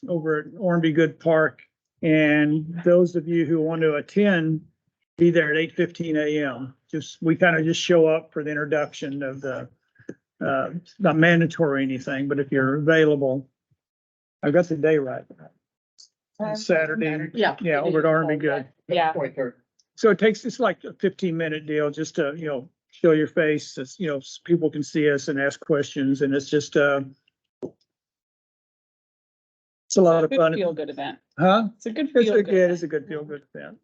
over at Ormby Good Park. And those of you who want to attend, be there at 8:15 a.m. We kind of just show up for the introduction of the, not mandatory or anything, but if you're available, I've got the day right. Saturday. Yeah. Yeah, over at Ormby Good. Yeah. So it's like a 15-minute deal, just to, show your face, people can see us and ask questions, and it's just, it's a lot of fun. Feel good event. Huh? It's a good It's feel a, good. yeah, it is a good feel good event.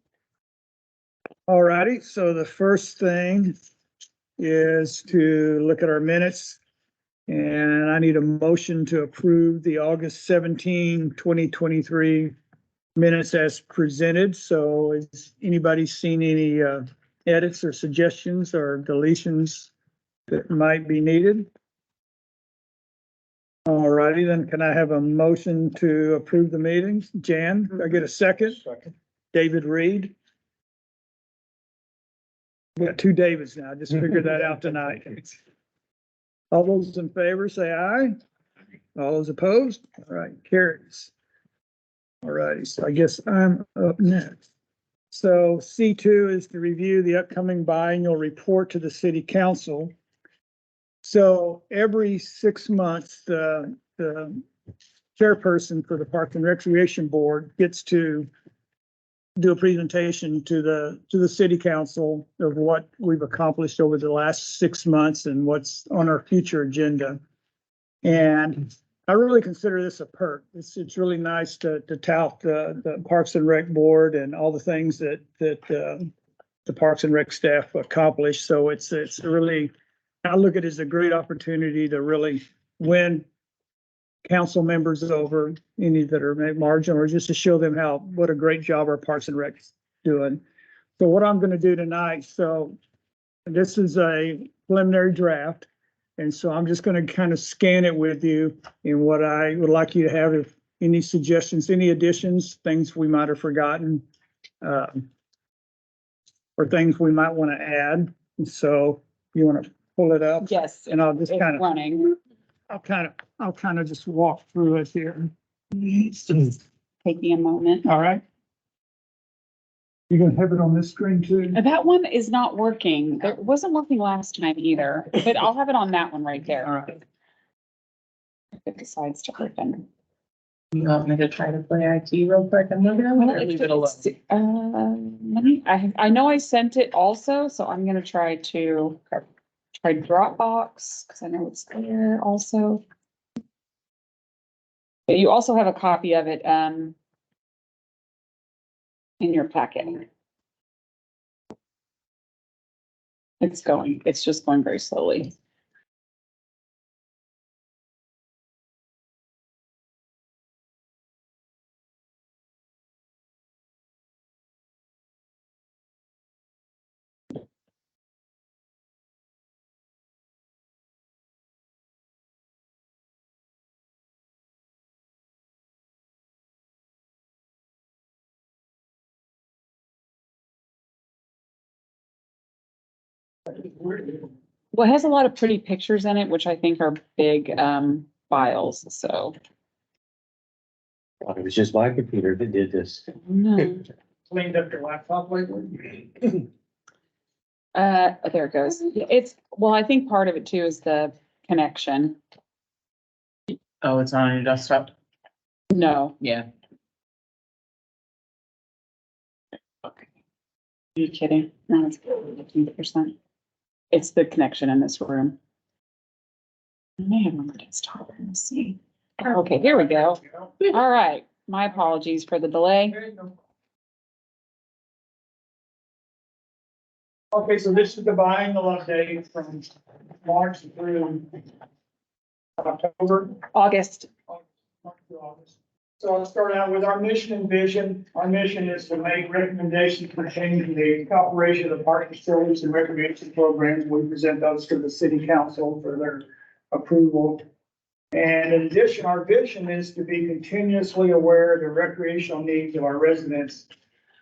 All righty, so the first thing is to look at our minutes. And I need a motion to approve the August 17, 2023 minutes as presented. So has anybody seen any edits or suggestions or deletions that might be needed? All righty, then can I have a motion to approve the meetings? Jan, can I get a second? Second. David Reed. We got two Davids now. I just figured that out tonight. All those in favor, say aye. All those opposed? All right, carries. All righty, so I guess I'm up next. So C2 is to review the upcoming biannual report to the city council. So every 6 months, the chairperson for the Parks and Recreation Board gets to do a presentation to the city council of what we've accomplished over the last 6 months and what's on our future agenda. And I really consider this a perk. It's really nice to tout the Parks and Rec Board and all the things that the Parks and Rec staff accomplished. So it's really, I look at it as a great opportunity to really win council members over, any that are marginal, or just to show them what a great job our Parks and Rec's doing. So what I'm gonna do tonight, so this is a preliminary draft. And so I'm just gonna kind of scan it with you, and what I would like you to have, if any suggestions, any additions, things we might have forgotten, or things we might want to add. And so you want to pull it up? Yes. And I'll just It's kind of, running. I'll kind of just walk through it here. Taking a moment. All right. You gonna have it on this screen too? That one is not working. It wasn't working last time either, but I'll have it on that one right there. All right. If it decides to open. You want me to try to play IT real quick and look at it, or leave it alone? I know I sent it also, so I'm gonna try Dropbox, because I know it's there also. But you also have a copy of it, in your packet. It's just going very slowly. Well, it has a lot of pretty pictures in it, which I think are big files, so. It was just my computer that did this. No. Cleaned up your laptop lately? There it goes. Well, I think part of it too is the connection. Oh, it's on your desktop? No, Yeah. are you kidding? No, it's 15%. It's the connection in this room. I may have on my desktop. Let's see. Okay, here we go. All right. My apologies for the delay. Okay, so this is the biannual update from March through October. August. So I'll start out with our mission and vision. Our mission is to make recommendations for changing the operation of the park facilities and recreation programs. We present those to the city council for their approval. And in addition, our vision is to be continuously aware of the recreational needs of our residents,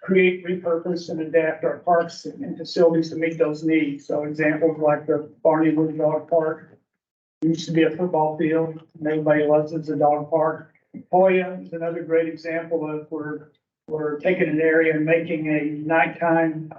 create, repurpose, and adapt our parks and facilities to meet those needs. So examples like the Barney Wood Dog Park. It used to be a football field, and everybody loves it as a dog park. Hoya is another great example of we're taking an area and making a nighttime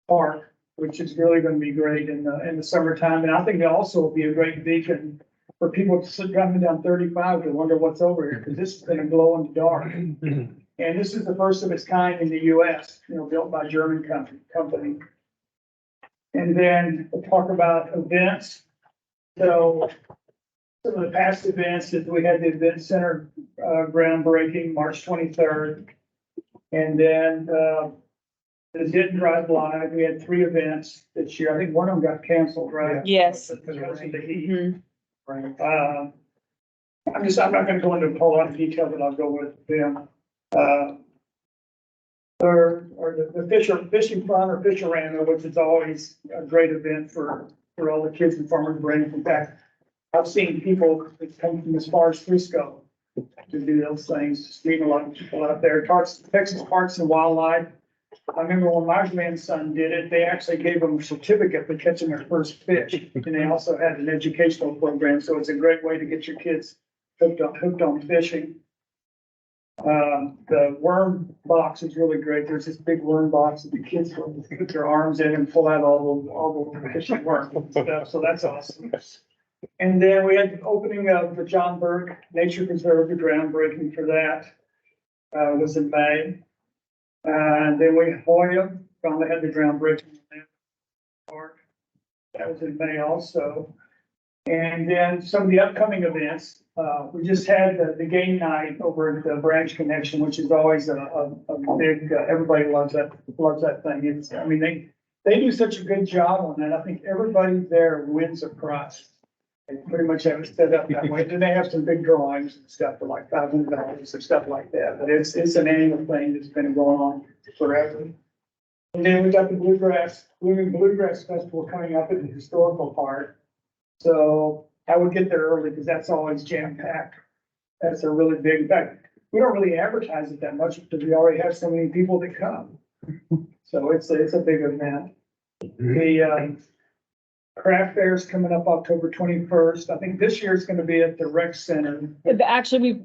park, which is really gonna be great in the summertime. And I think it also will be a great beacon for people to sit driving down 35 to wonder what's over here, because this is gonna glow in the dark. And this is the first of its kind in the US, built by a German company. And then we'll talk about events. So some of the past events that we had the event center groundbreaking March 23rd. And then the Denton Drive Live, we had 3 events this year. I think one of them got canceled, right? Yes. Because of the heat. Mhm. I'm not gonna go into a whole lot of detail, but I'll go with them. Or the fishing fun or Fisherama, which is always a great event for all the kids in Farmers Branch. In fact, I've seen people that come from as far as Frisco to do those things, just meeting a lot of people out there. Texas Parks and Wildlife. I remember when my grandson did it, they actually gave them a certificate for catching their first fish. And they also had an educational program, so it's a great way to get your kids hooked on fishing. The worm box is really great. There's this big worm box that the kids will put their arms in and pull out all the fishing worms and stuff, so that's awesome. And then we had the opening of the John Burke Nature Preserve, the groundbreaking for that, was in May. And then Hoya finally had the groundbreaking in that park. That was in May also. And then some of the upcoming events, we just had the game night over at the Branch Connection, which is always a big, everybody loves that thing. It's, I mean, they do such a good job on that. I think everybody there wins a prize. They pretty much have it set up that way. Then they have some big drawings and stuff for like $500 or stuff like that. But it's an annual thing that's been going on forever. And then we got the Bluegrass Festival coming up at the historical park. So I would get there early because that's always jam packed. That's a really big, in fact, we don't really advertise it that much because we already have so many people that come. So it's a big event. The craft fair is coming up October 21st. I think this year it's going to be at the rec center. Actually,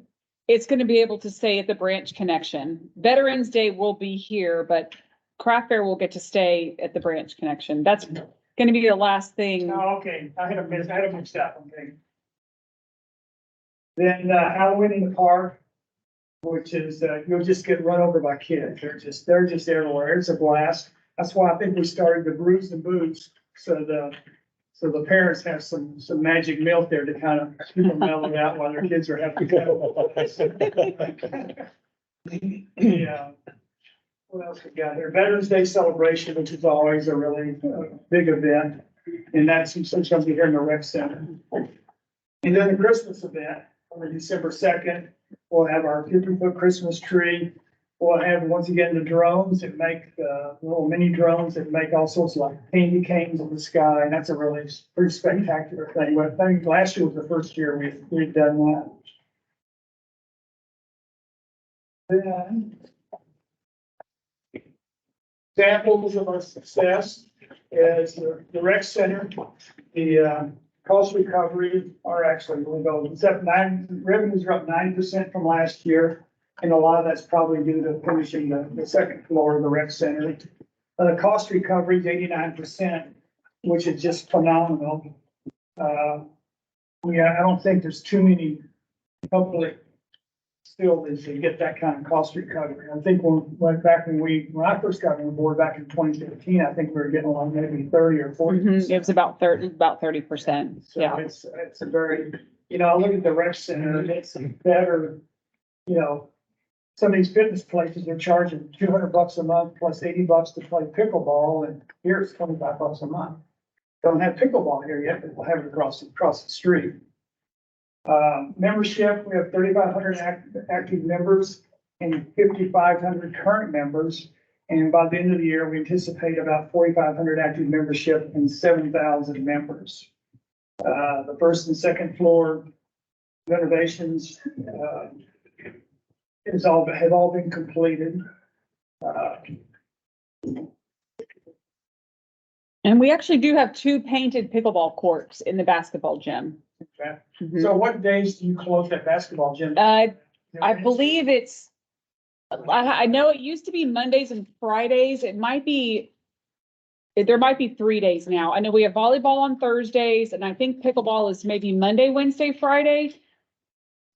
it's gonna be able to stay at the Branch Connection. Veterans Day will be here, but Craft Fair will get to stay at the Branch Connection. That's gonna be the last thing. Oh, okay. I had a mixed up. Okay. Then Halloween in the park, which is you'll just get run over by kids. They're just everywhere. It's a blast. That's why I think we started the Brews and Boots. So the parents have some magic milk there to kind of keep them mellowed out while their kids are having fun. Yeah. What else we got here? Veterans Day celebration, which is always a really big event. And that's going to be here in the rec center. And then the Christmas event on December 2nd, we'll have our 50-foot Christmas tree. We'll have, once again, the drones that make little mini drones that make all sorts of like candy canes in the sky. And that's a really pretty spectacular thing. But I think last year was the first year we've done that. Then examples of our success is the rec center, the cost recovery are actually really low. Revenues are up 9% from last year. And a lot of that's probably due to finishing the second floor of the rec center. The cost recovery is 89%, which is just phenomenal. I don't think there's too many public facilities that get that kind of cost recovery. I think when I first got on board back in 2015, I think we were getting along maybe 30 or 40%. It was about 30%. So Yeah. it's a very, I look at the rec center and it's better, some of these fitness places are charging $200 a month plus $80 to play pickleball, and here it's $25 a month. Don't have pickleball here yet, but we'll have it across the street. Membership, we have 3,500 active members and 5,500 current members. And by the end of the year, we anticipate about 4,500 active membership and 7,000 members. The first and second floor renovations, have all been completed. And we actually do have 2 painted pickleball courts in the basketball gym. Okay. Mhm. So what days do you close that basketball gym? I believe it's, I know it used to be Mondays and Fridays. It might be, there might be 3 days now. I know we have volleyball on Thursdays and I think pickleball is maybe Monday, Wednesday, Friday.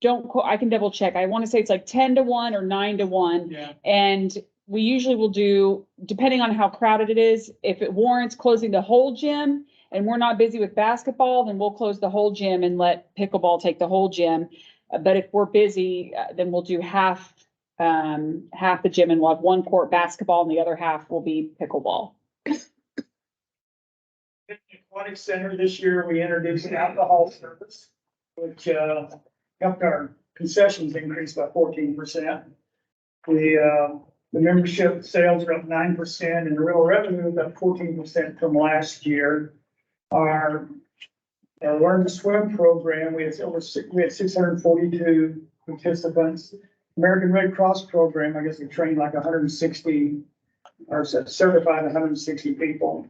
I can double check. I want to say it's like 10-1 or 9-1. Yeah. And we usually will do, depending on how crowded it is, if it warrants closing the whole gym and we're not busy with basketball, then we'll close the whole gym and let pickleball take the whole gym. But if we're busy, then we'll do half the gym and we'll have one court basketball and the other half will be pickleball. In the Aquatic Center this year, we introduced an alcohol service, which helped our concessions increase by 14%. The membership sales are up 9% and the real revenue is up 14% from last year. Our Learn to Swim program, we had 642 participants. American Red Cross program, I guess we trained like 160 or certified 160 people.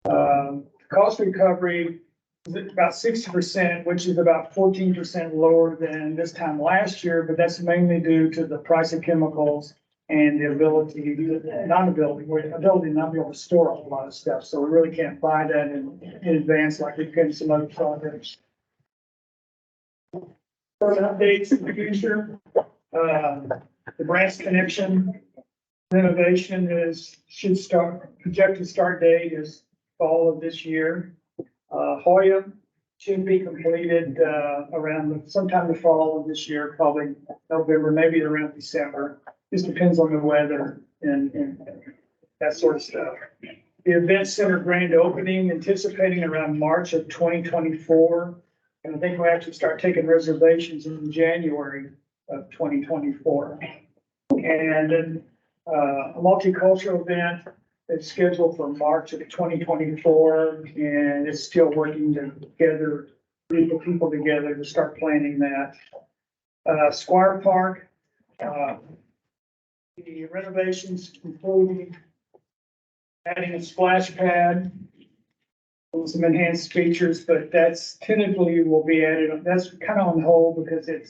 Cost recovery is about 60%, which is about 14% lower than this time last year, but that's mainly due to the price of chemicals and the ability not be able to store a lot of stuff. So we really can't buy that in advance like we can in some other projects. Further updates in the future, the branch connection renovation should start, projected start date is fall of this year. Hoya should be completed around sometime the fall of this year, probably November, maybe around December. Just depends on the weather and that sort of stuff. The event center grand opening anticipating around March of 2024. And I think we'll actually start taking reservations in January of 2024. And then a multicultural event is scheduled for March of 2024, and it's still working together, people together to start planning that. Squire Park, the renovations including adding a splash pad with some enhanced features, but that's tentatively will be added. That's kind of on hold because that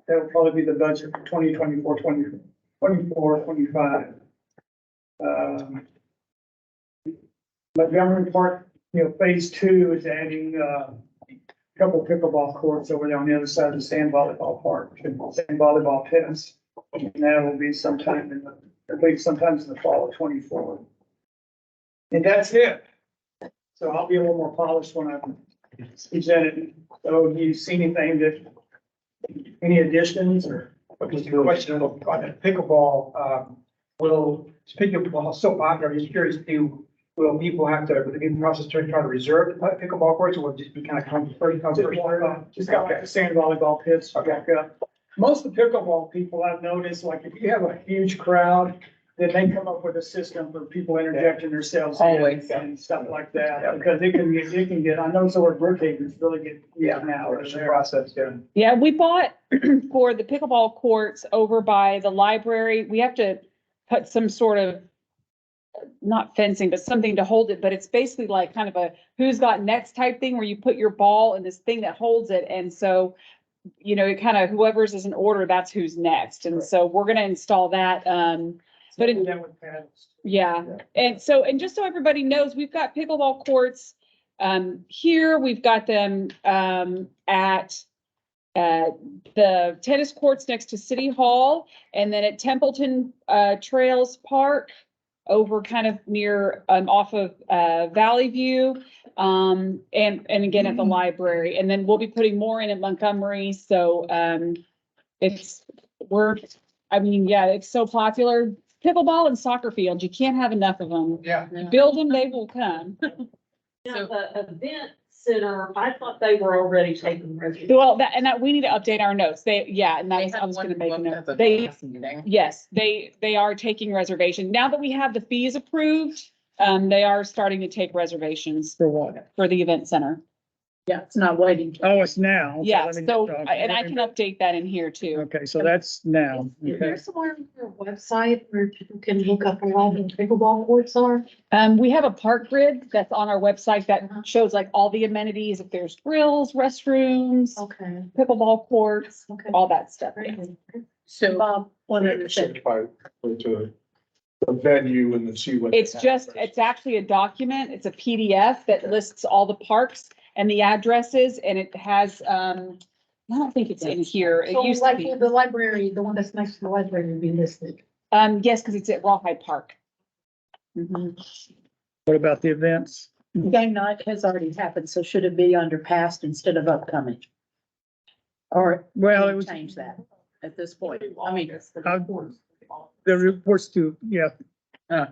will probably be the budget for 2024, 25. Montgomery Park, phase 2 is adding a couple pickleball courts over there on the other side of the sand volleyball park, sand volleyball pits. And that will be sometime sometimes in the fall of 24. And that's it. So I'll be a little more polished when I present it. So do you see anything any additions or? Just a question on pickleball, speaking of so popular, just curious, will people have to, will the process to try to reserve the pickleball courts, or will it just be kind of come first? Just got like the sand volleyball pits back up. Most of the pickleball people I've noticed, like if you have a huge crowd, then they come up with a system for people interjecting themselves in Always. and stuff like that, because it can get, I know so where Brookhaven's really get. Now, There's a process, yeah. Yeah, we bought for the pickleball courts over by the library. We have to put some sort of, not fencing, but something to hold it. But it's basically like kind of a who's got next type thing where you put your ball in this thing that holds it. And so, it kind of whoever's is in order, that's who's next. And so we're going to install that. But in, yeah. And so, and just so everybody knows, we've got pickleball courts here. We've got them at the tennis courts next to City Hall, and then at Templeton Trails Park over kind of near off of Valley View, and again at the library. And then we'll be putting more in at Montgomery. So it's so popular. Pickleball and soccer fields, you can't have enough of them. Yeah. Build them, they will come. Now, the event center, I thought they were already taking reservations. Well, we need to update our notes. I was gonna make a note. Yes, they are taking reservations. Now that we have the fees approved, they are starting to take reservations for the event center. Yeah, it's not waiting. Oh, it's now. Okay, Yeah, let me- so, okay, and I let can me- update that in here too. Okay, so that's now. Is Okay. there somewhere on your website where people can look up where all the pickleball courts are? We have a park grid that's on our website that shows like all the amenities, if there's grills, restrooms, Okay. pickleball courts, Okay. all that stuff. Very yeah. good. So Bob, one other thing. Certified to the venue and then see what. It's just, it's actually a document, it's a PDF that lists all the parks and the addresses, and it has, I don't think it's in here, it So used to like be. the library, the one that's next to the library would be listed. Yes, because it's at Rawhide Park. Mhm. What about the events? Game night has already happened, so should it be under past instead of upcoming? Or Well, it can you was, change that at this point? I mean. the reports to, yeah, oh,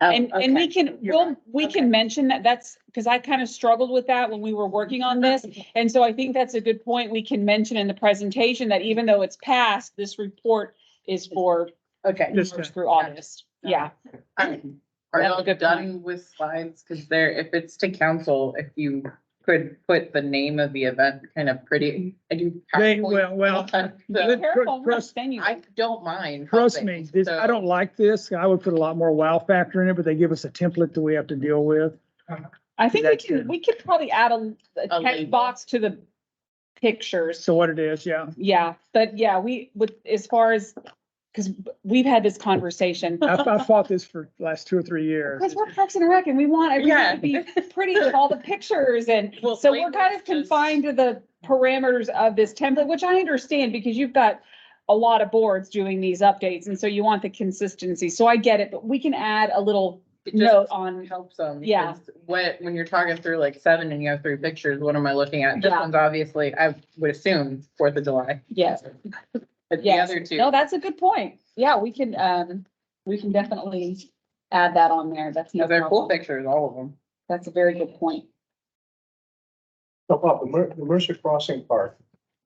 And we okay. can, You're we right. can mention that, that's, because I kind of struggled with that when we were working on this. And so I think that's a good point. We can mention in the presentation that even though it's passed, this report is for Okay. This March time. through August. Yeah. Are That's a y'all good done with slides? Cause there, if it's to council, if you could put the name of the event kind of pretty, I do. They- PowerPoint well, all the time, Be so Let- careful, trust- then you. I don't mind. trust helping, me, this, I so- don't like this. I would put a lot more wow factor in it, but they give us a template that we have to deal with. I think we That's can, good. we could probably add a A text label. box to the pictures. So what it is, yeah. Yeah, but yeah, we would, as far as, because we've had this conversation. I fought this for the last 2 or 3 years. Because we're Parks and Rec and we want everything to be pretty with all the pictures and Well, so we're kind of labels just- confined to the parameters of this template, which I understand because you've got a lot of boards doing these updates and so you want the consistency. So I get it, but we can add a little It just note on, helps them. Yeah. because when you're talking through like 7 and you have 3 pictures, what am I looking at? This Yeah. one's obviously, I would assume 4th of July. yes, But the yes. other two. No, that's a good point. Yeah, we can definitely add that on there. That's no They're cool problem. pictures, all of them. That's a very good point. So Bob, the Mercer Crossing Park,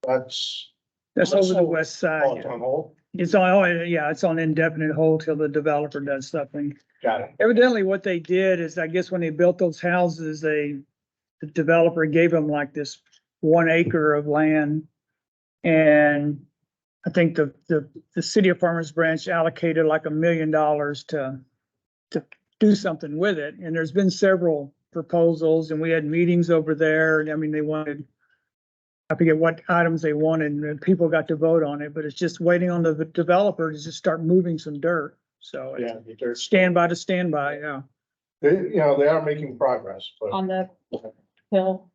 that's That's over the Also- west all side. on hold. It's on, oh, yeah, it's on indefinite hold till the developer does something. Got it. Evidently, what they did is, I guess when they built those houses, the developer gave them like this 1 acre of land. And I think the city of Farmers Branch allocated like $1 million to do something with it. And there's been several proposals and we had meetings over there. And I mean, they wanted, I forget what items they wanted and people got to vote on it, but it's just waiting on the developer to just start moving some dirt. So it's Yeah, there's, standby to standby, yeah. they are making progress, but On the hill.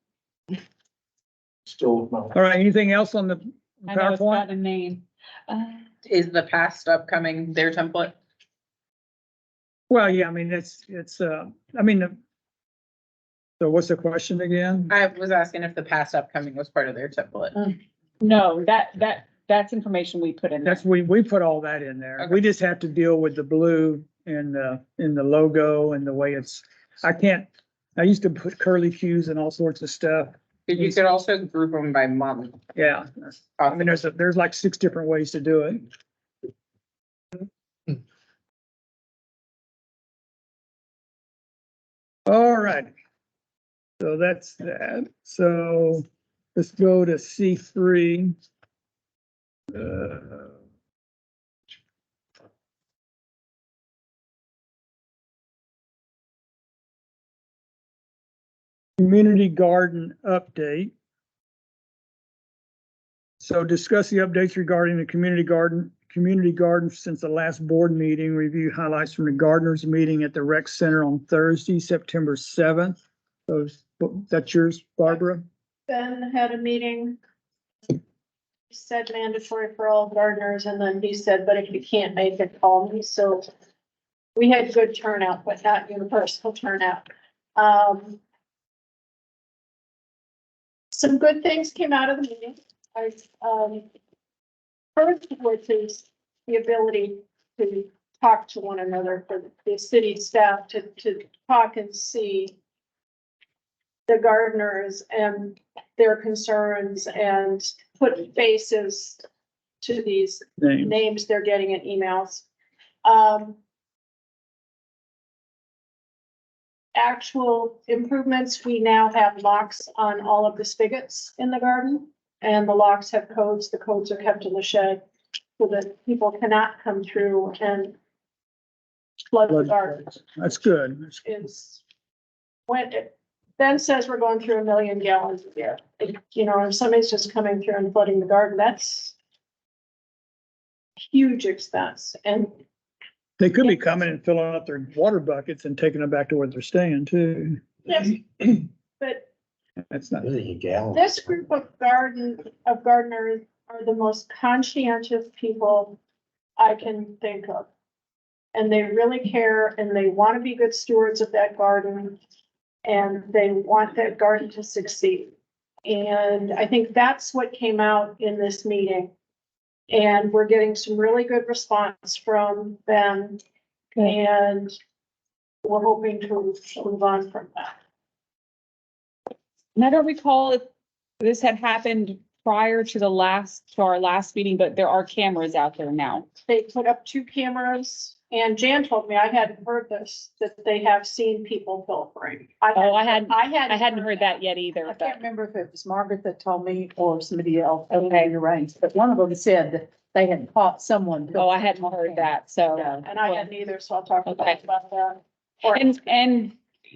still not. All right, anything else on the I know it's got PowerPoint? a name. Is the past upcoming their template? Well, yeah, I mean, I mean, so what's the question again? I was asking if the past upcoming was part of their template. No, that's information we put in there. That's, we put all that in there. Okay. We just have to deal with the blue in the logo and the way it's, I used to put curly cues and all sorts of stuff. You could also group them by month. Yeah, I mean, there's like 6 different ways to do it. All right. So that's that. So let's go to C3. Community garden update. So discuss the updates regarding the community garden since the last board meeting, review highlights from the gardeners meeting at the rec center on Thursday, September 7th. So that's yours, Barbara? Ben had a meeting. He said mandatory for all gardeners, and then he said, but if you can't make it, call me, so. We had good turnout, but not universal turnout. Some good things came out of the meeting. First of which is the ability to talk to one another for the city staff to talk and see the gardeners and their concerns and put faces to these Name. names they're getting in emails. actual improvements, we now have locks on all of the spigots in the garden. And the locks have codes. The codes are kept in the shed so that people cannot come through and flood the garden. That's good. That's- Is when it, Ben says we're going through 1 million gallons a year. You know, if somebody's just coming through and flooding the garden, that's huge expense. And They could be coming and filling up their water buckets and taking them back to where they're staying too. yes, but That's not, Really, a gallon. this group of gardeners are the most conscientious people I can think of. And they really care and they want to be good stewards of that garden. And they want that garden to succeed. And I think that's what came out in this meeting. And we're getting some really good response from them. Good. And we're hoping to move on from that. And I don't recall if this had happened prior to our last meeting, but there are cameras out there now. They put up 2 cameras and Jan told me, I hadn't heard this, that they have seen people pilfering. Oh, I hadn't I heard that yet either. I but- can't remember if it was Margaret that told me or somebody else. Okay. Your range, but one of them said that they had caught someone. Oh, I hadn't heard that, so. Yeah. And I hadn't either, so I'll talk Okay. about that. Or- And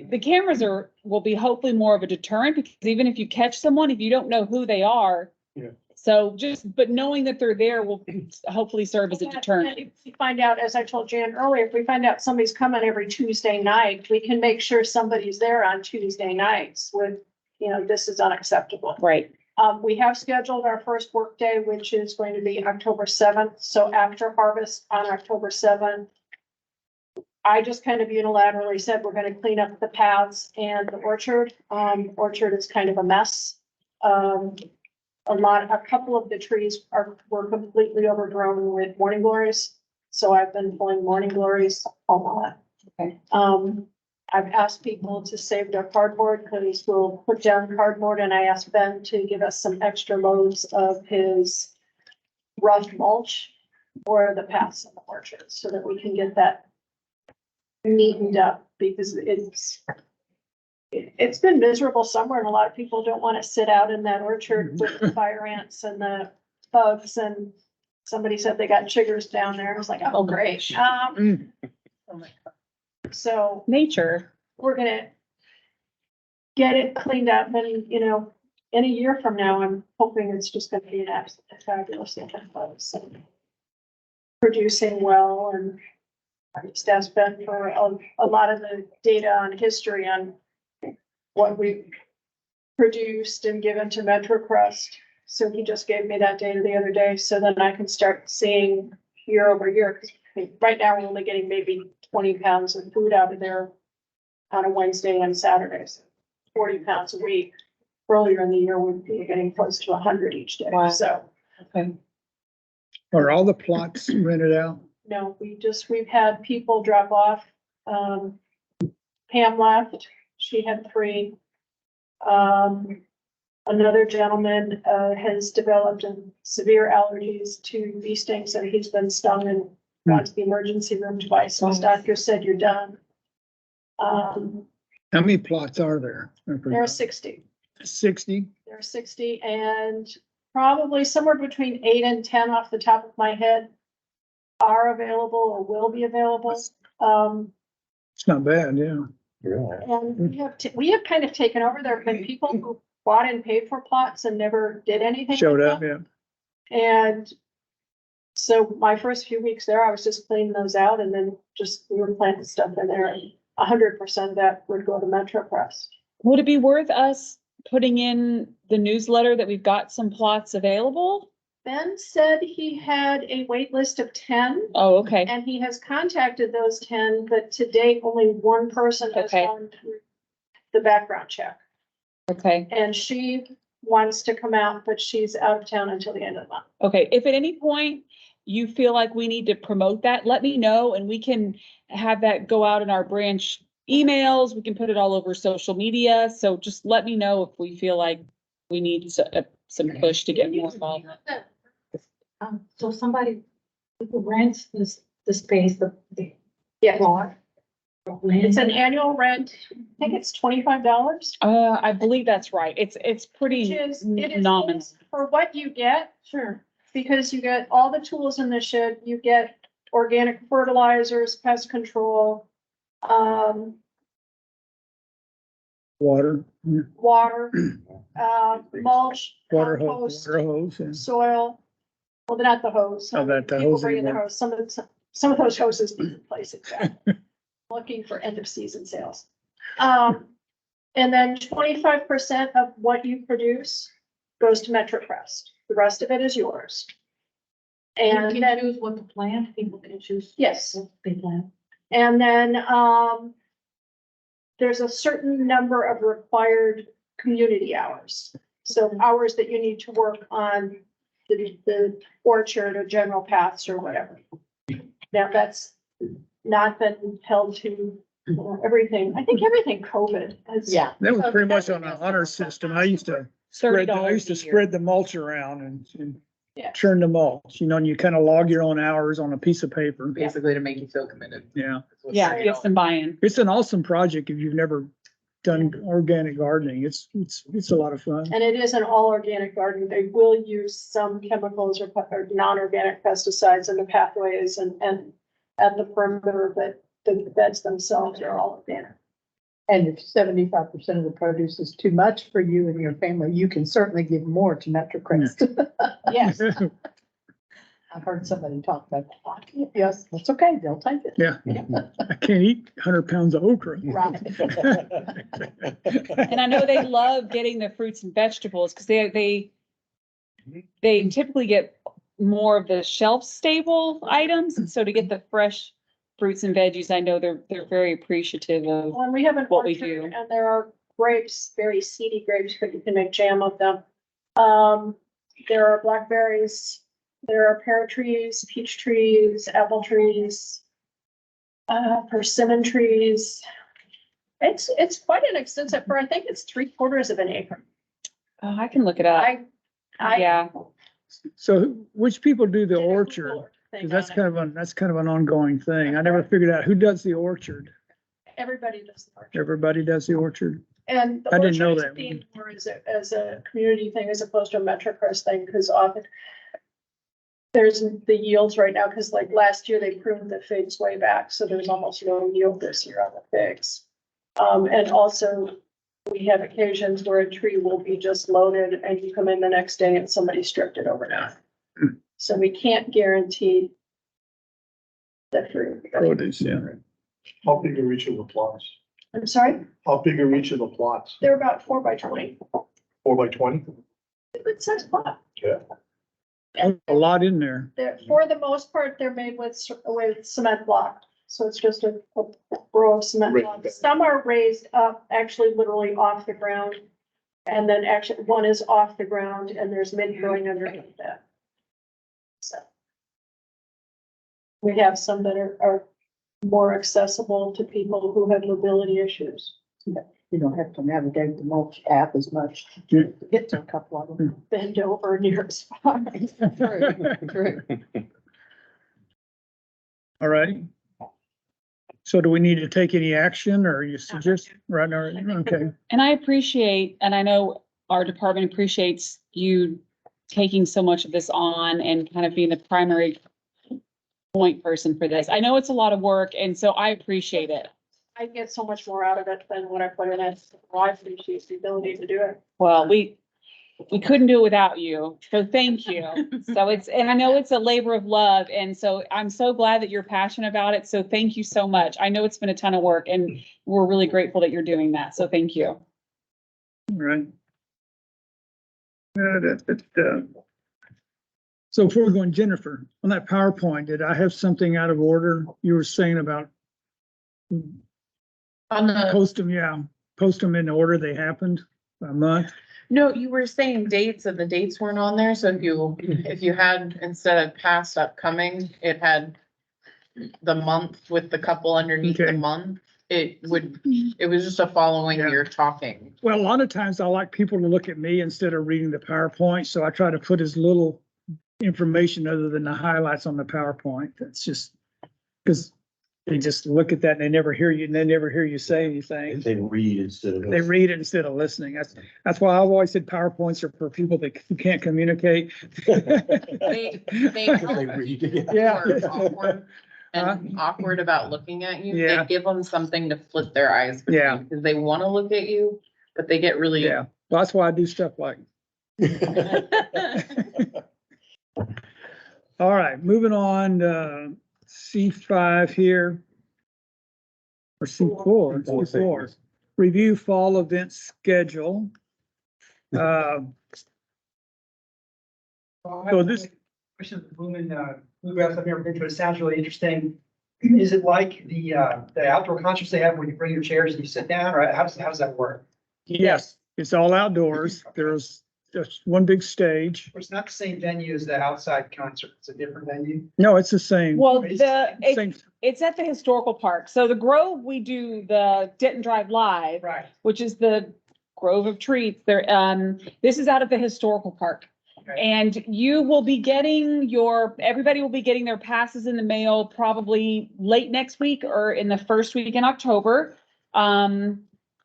the cameras will be hopefully more of a deterrent because even if you catch someone, if you don't know who they are. Yeah. So but knowing that they're there will hopefully serve as a deterrent. If we find out, as I told Jan earlier, if we find out somebody's coming every Tuesday night, we can make sure somebody's there on Tuesday nights with, you know, this is unacceptable. Right. We have scheduled our first work day, which is going to be October 7th. So after harvest on October 7th, I just kind of unilaterally said, we're going to clean up the paths and the orchard. Orchard is kind of a mess. A couple of the trees were completely overgrown with morning glories. So I've been pulling morning glories a lot. Okay. I've asked people to save their cardboard because we'll put down cardboard and I asked Ben to give us some extra loads of his rough mulch or the paths in the orchard so that we can get that neatened up because it's been miserable summer and a lot of people don't want to sit out in that orchard with the fire ants and the bugs and somebody said they got chiggers down there. I was like, oh, great. So Nature. we're gonna get it cleaned up and, you know, in a year from now, I'm hoping it's just gonna be an absolutely fabulous place. Producing well and I just asked Ben for a lot of the data on history on what we produced and given to MetroCrust. So he just gave me that data the other day, so then I can start seeing year over year, because right now we're only getting maybe 20 pounds of food out of there on a Wednesday and Saturdays, 40 pounds a week. Earlier in the year, we'd be getting close to 100 each day, Wow. so. Okay. are all the plots rented out? No, we've had people drop off. Pam left, she had 3. Another gentleman, has developed severe allergies to bee stings, so he's been stung and gone to the emergency room twice. His doctor said, you're done. How many plots are there? There are 60. 60? There are 60 and probably somewhere between 8 and 10 off the top of my head are available or will be available. It's not bad, yeah. Really? And we have kind of taken over. There have been people who bought and paid for plots and never did anything. Showed with up, them. yeah. And so my first few weeks there, I was just cleaning those out and then we were planting stuff in there. 100% of that would go to MetroCrust. Would it be worth us putting in the newsletter that we've got some plots available? Ben said he had a wait list of 10 Oh, okay. and he has contacted those 10, but to date, only one person has Okay. gone through the background check. Okay. And she wants to come out, but she's out of town until the end of the month. Okay. If at any point you feel like we need to promote that, let me know and we can have that go out in our branch emails. We can put it all over social media. So just let me know if we feel like we need some push to get more involved. So somebody who rents the space, the Yes. floor, It's an annual rent. I think it's $25. I believe that's right. It's Which pretty is, it is nominal. for what you get. Sure. Because you get all the tools in the shed, you get organic fertilizers, pest control, Water, water, mulch, water compost, hose, and soil. Well, not the hose. Oh, that the People hose bring in the anymore. hose. Some of those hoses need replacing. Looking for end of season sales. And then 25% of what you produce goes to MetroCrest. The rest of it is yours. And You then, can choose what to plant, people can choose. yes, what they plant. and then, there's a certain number of required community hours. So hours that you need to work on the orchard or general paths or whatever. Now, that's not been held to everything. I think everything COVID has. Yeah. that was pretty much on an honor system. I used to spread, I used to $30 a year. spread the mulch around and Yeah. churn the mulch, you know, and you kind of log your own hours on a piece of paper. Basically to make you feel committed. Yeah, Yeah, get some buy-in. it's an awesome project if you've never done organic gardening. It's a lot of fun. And it is an all organic garden. They will use some chemicals or non-organic pesticides in the pathways and at the perimeter, but the beds themselves are all organic. And if 75% of the produce is too much for you and your family, you can certainly give more to MetroCrest. Yes, I've heard somebody talk about that. Yes, that's okay. They'll take it. Yeah, I can't eat 100 pounds of okra. Right. And I know they love getting the fruits and vegetables because they typically get more of the shelf stable items. And so to get the fresh fruits and veggies, I know they're very appreciative of. when we have an What we orchard do. and there are grapes, very seedy grapes, but you can make jam of them. There are blackberries, there are pear trees, peach trees, apple trees, persimmon trees. It's quite an extensive, I think it's 3/4 of an acre. Oh, I can look it up. I Yeah. So which people do the did a orchard? Google thing 'Cause that's on it. kind of an ongoing thing. I never figured out who does the orchard. Everybody does the orchard. Everybody does the orchard. And the I didn't know orchard is that. seen more as a community thing as opposed to a MetroCrest thing, because often there's the yields right now, because like last year they pruned the figs way back, so there's almost no yield this year on the figs. And also we have occasions where a tree will be just loaded and you come in the next day and somebody stripped it overnight. So we can't guarantee the fruit. Produce, yeah. How big are each of the plots? I'm sorry, How big are each of the plots? they're about 4x20. 4x20? Good size plot. Yeah. A lot in there. For the most part, they're made with cement block. So it's just a row of cement Raised blocks. bed. Some are raised up, actually literally off the ground. And then actually one is off the ground and there's mid growing underneath that. So. We have some that are more accessible to people who have mobility issues. You don't have to navigate the mulch app as much Yeah. to get to a couple of them. Bend over near a spot. True. All right. So do we need to take any action or you suggest, right now? Okay. And I appreciate, and I know our department appreciates you taking so much of this on and kind of being the primary point person for this. I know it's a lot of work, and so I appreciate it. I get so much more out of it than what I put in it. Well, I appreciate the ability to do it. Well, we couldn't do it without you, so thank you. So and I know it's a labor of love, and so I'm so glad that you're passionate about it, so thank you so much. I know it's been a ton of work, and we're really grateful that you're doing that, so thank you. All right. So before we go on, Jennifer, on that PowerPoint, did I have something out of order? You were saying about On the, post them in the order they happened, a month. no, you were saying dates and the dates weren't on there. So if you had, instead of past upcoming, it had the month with the couple underneath the Okay. month. It was just a following Yeah. you're talking. Well, a lot of times I like people to look at me instead of reading the PowerPoint, so I try to put as little information other than the highlights on the PowerPoint. That's just because they just look at that and they never hear you, and they never hear you say anything. They read instead of. They read it instead of listening. That's why I've always said PowerPoints are for people who can't communicate. They They read. Yeah. awkward and awkward about looking at you. Yeah. They give them something to flip their eyes. Yeah. Because they want to look at you, but they get really. Yeah, well, that's why I do stuff like. All right, moving on, C5 here. Or C4, C4, review fall event schedule. So this, Question of the bluegrass up here, it sounds really interesting. Is it like the outdoor concerts they have where you bring your chairs and you sit down, or how does that work? yes, it's all outdoors. There's just one big stage. It's not the same venue as the outside concert, it's a different venue. No, it's the same. Well, Same, it's at the historical park. So the Grove, we do the Denton Drive Live, Right. which is the Grove of Treats. There, this is out at the historical park. Okay. And you will be getting everybody will be getting their passes in the mail probably late next week or in the first week in October.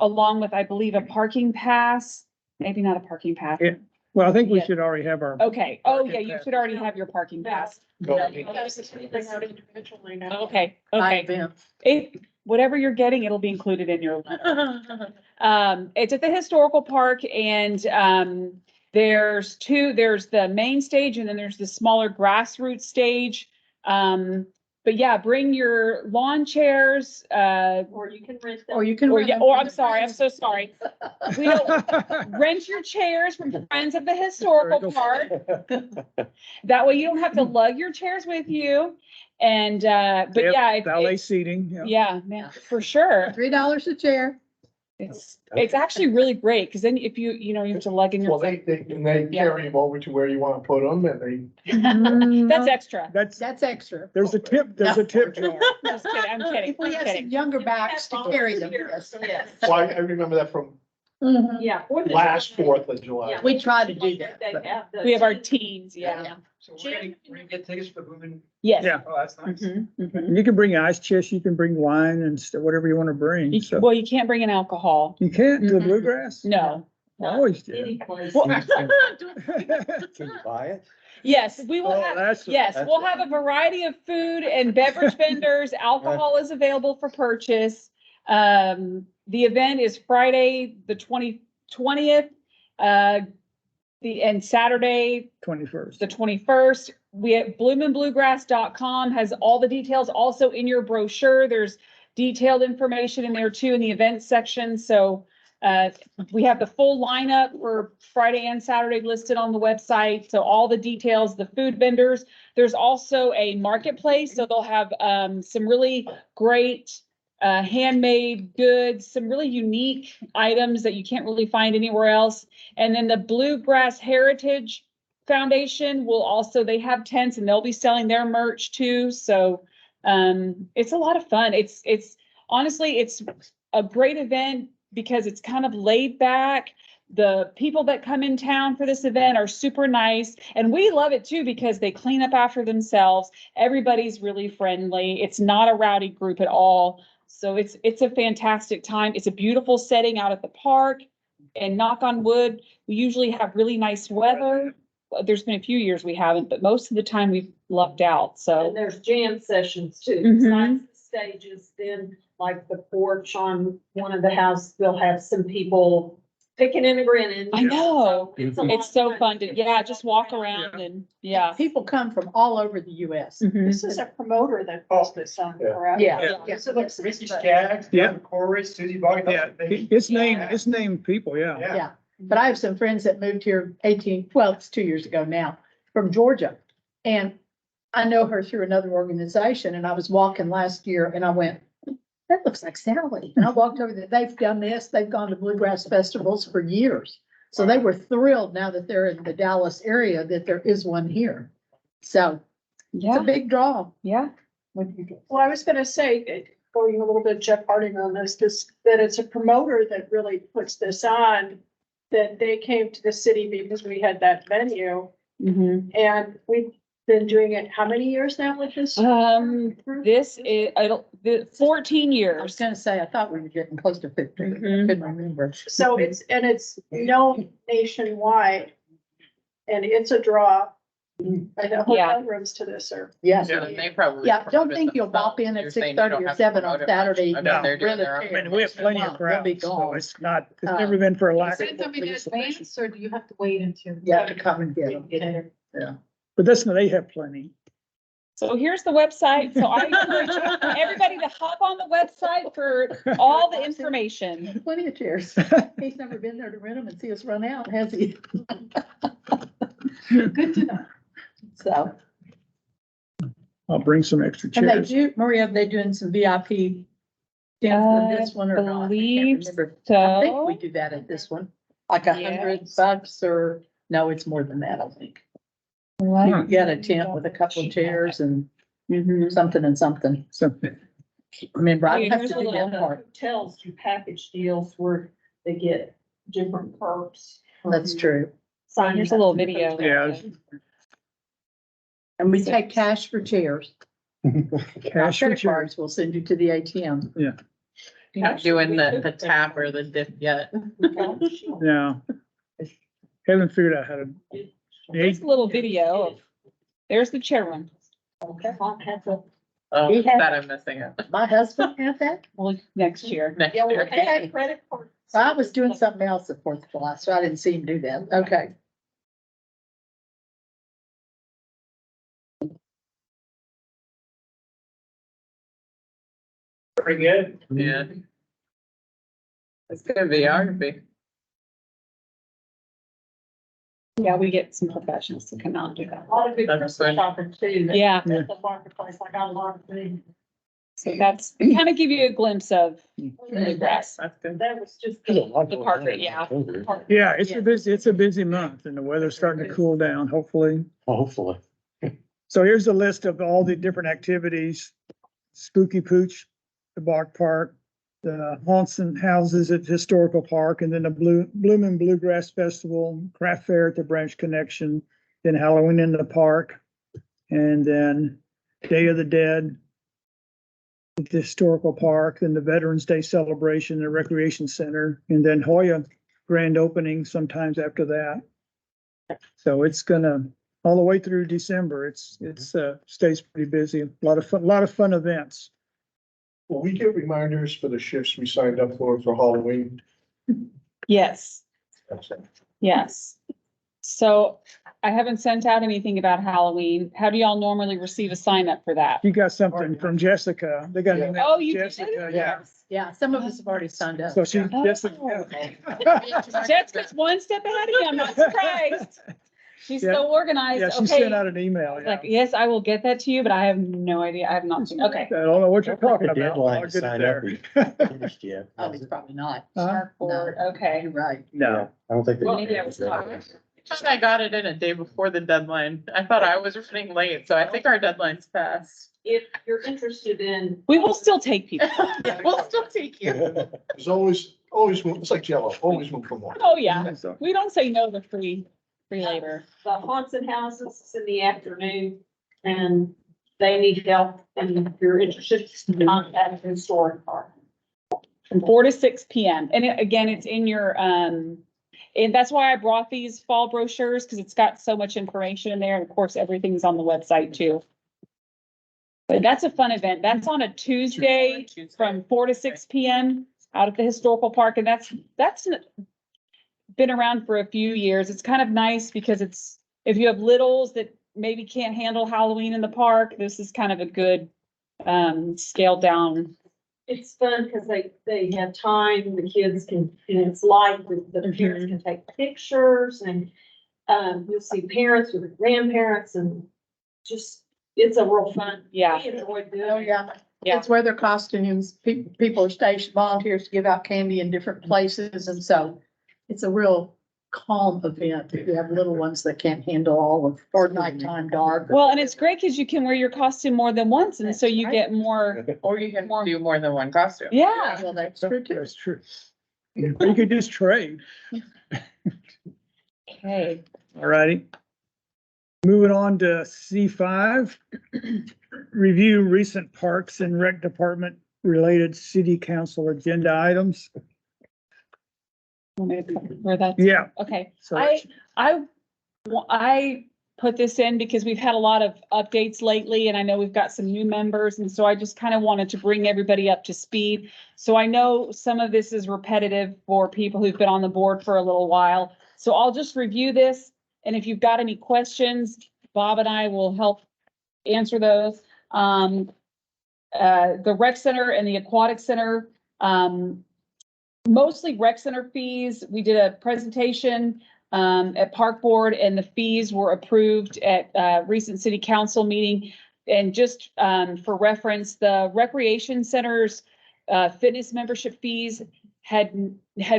Along with, I believe, a parking pass, maybe not a parking pass. Yeah. well, I think we Yeah. should already have our. Okay. Oh, Parking yeah, you pass. should already have your parking pass. Okay, Okay. okay. Whatever you're getting, it'll be included in your. It's at the historical park and, there's the main stage and then there's the smaller grassroots stage. But yeah, bring your lawn chairs, Or you can rent them. Or you can. or, rent yeah, them or from I'm the sorry, I'm friends. so sorry. We don't, rent your chairs from Friends of the Historical Park. That way you don't have to lug your chairs with you. And, but Yep, yeah, Valet seating, yeah. yeah, man, for sure. $3 a chair. It's actually really great, because then if you have to lug in Well, your, they Yeah. carry them over to where you want to put them and they. that's extra. That's extra. There's a tip jar. Just kidding, I'm kidding, If we I'm have kidding. some younger backs to carry them. Yes. Yes. Well, I remember that from Mhm. Yeah. or the- last 4th of July. Yeah. We try to do that. They but- have the- We have our teens, yeah. So we're gonna get tickets for the Blumen. Yes. Yeah. Oh, that's nice. Mhm, mhm. You can bring ice chest, you can bring wine and whatever you want to bring. So Well, you can't bring in alcohol. you can't do the Mhm. bluegrass? No. I always did. Any place. Well, Can you buy it? Yes, we will Oh, have, that's. yes, we'll have a variety of food and beverage vendors. Alcohol is available for purchase. The event is Friday, the 20th, and Saturday, 21st. the 21st. We have bloominbluegrass.com has all the details. Also in your brochure, there's detailed information in there too in the events section. So we have the full lineup for Friday and Saturday listed on the website. So all the details, the food vendors. There's also a marketplace. So they'll have some really great handmade goods, some really unique items that you can't really find anywhere else. And then the Bluegrass Heritage Foundation will also, they have tents and they'll be selling their merch too. So it's a lot of fun. It's honestly, it's a great event because it's kind of laid back. The people that come in town for this event are super nice. And we love it too because they clean up after themselves. Everybody's really friendly. It's not a rowdy group at all. So it's a fantastic time. It's a beautiful setting out at the park. And knock on wood, we usually have really nice weather. There's been a few years we haven't, but most of the time we've lucked out, And so. there's jam sessions too. Mhm. Besides the stages, then like the porch on one of the houses, they'll have some people picking and grinning. I know. So it's a lot It's of so fun to, yeah, just walk around and, yeah. People come from all over the US. Mhm. This is a promoter that puts this on, Yeah. correct? Yeah. Yeah, so like Ricky Skaggs, Yeah. Doug Corris, Susie Boggan. Yeah, it's named people, yeah. Yeah. Yeah, but I have some friends that moved here it's 2 years ago now, from Georgia. And I know her through another organization and I was walking last year and I went, that looks like Sally. And I walked over there, they've done this, they've gone to bluegrass festivals for years. So they were thrilled now that they're in the Dallas area that there is one here. So it's a Yeah, big draw. yeah. Well, I was gonna say, going a little bit Jeff Harding on this, that it's a promoter that really puts this on. That they came to the city because we had that venue Mhm. and we been doing it, how many years now with this? This is, the 14 I was years. gonna say, I thought we were getting close to 15. Mhm. Couldn't remember. So it's known nationwide. And it's a draw. And the Yeah. hotel rooms to this are. Yes. Yeah, they probably. Yeah, don't promoted think you'll bop in themselves. at You're saying 6:30 you or don't have 7 to on promote it much. Saturday. I bet they're doing Rent a their own. chair. I mean, we have plenty of They'll be crowds, so gone. it's not, it's never been for a lack of. or do you have to wait until? You have to come and get them. But that's, they have plenty. So here's the website. So I encourage everybody to hop on the website for all the information. Plenty of chairs. He's never been there to rent them and see us run out, has he? Good to know. So, I'll bring some extra and they chairs. do, Maria, they doing some VIP dance with this one or not? I can't believe remember. So. I think we do that at this one, like $100 or, no, it's more than that, I think. You get a tent with a couple of chairs and Mhm. something and something. Something. I mean, Oh, I yeah, have here's to a do little- that part. Hotels do package deals where they get different perks. That's true. Sign Here's a little video. Yeah. And we take cash for chairs. Cash for Credit chairs. cards, we'll send you to the ATM. You're not doing the tap or the dip yet. No. Haven't figured out how to. Here's a little video. of- There's the chairman. Oh, He had- that I'm missing it. My husband had that. Well, next year. Next Yeah, well, year. they had credit cards. I was doing something else at 4th of July, so I didn't see him do that. Okay. Pretty good. Yeah. It's good videography. Yeah, we get some professionals to come out and do that. A lot of good That's Christmas good. shopping too. Yeah. Yeah. At the marketplace, I got a lot of things. So that's kind of give you a glimpse of bluegrass. That's good. That was just. The Parker, yeah. Yeah, it's a busy month and the weather's starting to cool down, hopefully. Hopefully. So here's a list of all the different activities. Spooky Pooch, the Bark Park, the haunts and houses at Historical Park, and then the Bloomin' Bluegrass Festival, Craft Fair at the Branch Connection, then Halloween in the park, and then Day of the Dead at the Historical Park, then the Veterans Day celebration, the Recreation Center, and then Hoya grand opening sometimes after that. So it's gonna, all the way through December, it's stays pretty busy. A lot of fun events. Will we get reminders for the shifts we signed up for Halloween? Yes, yes. So I haven't sent out anything about Halloween. How do y'all normally receive a sign up for that? You got something from Jessica. They got an email Oh, from you did? Jessica, yeah. Yeah, some of us have already signed up. So she, Oh. Jessica. Jessica's one step ahead of you. I'm not surprised. She's Yeah. so organized. Yeah, she Okay. sent out an email, yeah. Like, yes, I will get that to you, but I have no idea. I have not seen, okay. I don't know what you're talking The about. deadline I'll to get it sign there. up finished yet. Oh, it's probably not. Board, okay. You're right. No. I don't think. they- Well, maybe I was not. I thought I got it in a day before the deadline. I thought I was running late, so I think our deadline's passed. If you're interested in. We will still take people. We'll still take you. There's always room, it's like Jello, always room for more. Oh, yeah. So, We don't say no to free labor. The haunts and houses is in the afternoon and they need help and if you're interested, contact the historic park. From 4 to 6 PM. And again, it's in your, and that's why I brought these fall brochures, because it's got so much information in there. And of course, everything's on the website too. But that's a fun event. That's on a Tuesday from 4 to 6 PM out at the historical park. And that's been around for a few years. It's kind of nice because it's, if you have littles that maybe can't handle Halloween in the park, this is kind of a good, scaled down. It's fun because they have time, the kids can, and it's light, the parents can take pictures and you'll see parents with their grandparents and just, it's a real fun. Yeah. We enjoy doing Oh, it. yeah. Yeah. It's where their costumes, people are stationed, volunteers to give out candy in different places. And so it's a real calm event if you have little ones that can't handle all of, or nighttime dark. Well, and it's great because you can wear your costume more than once, and so you get more, Or you can do more than one costume. yeah. Well, that's true too. that's true. Or you could just trade. Okay. All righty. Moving on to C5, review recent Parks and Rec Department related city council agenda items. Where that's, Yeah, okay. so I put this in because we've had a lot of updates lately and I know we've got some new members. And so I just kind of wanted to bring everybody up to speed. So I know some of this is repetitive for people who've been on the board for a little while. So I'll just review this. And if you've got any questions, Bob and I will help answer those. The rec center and the aquatic center, mostly rec center fees. We did a presentation at Park Board and the fees were approved at recent city council meeting. And just for reference, the recreation centers fitness membership fees had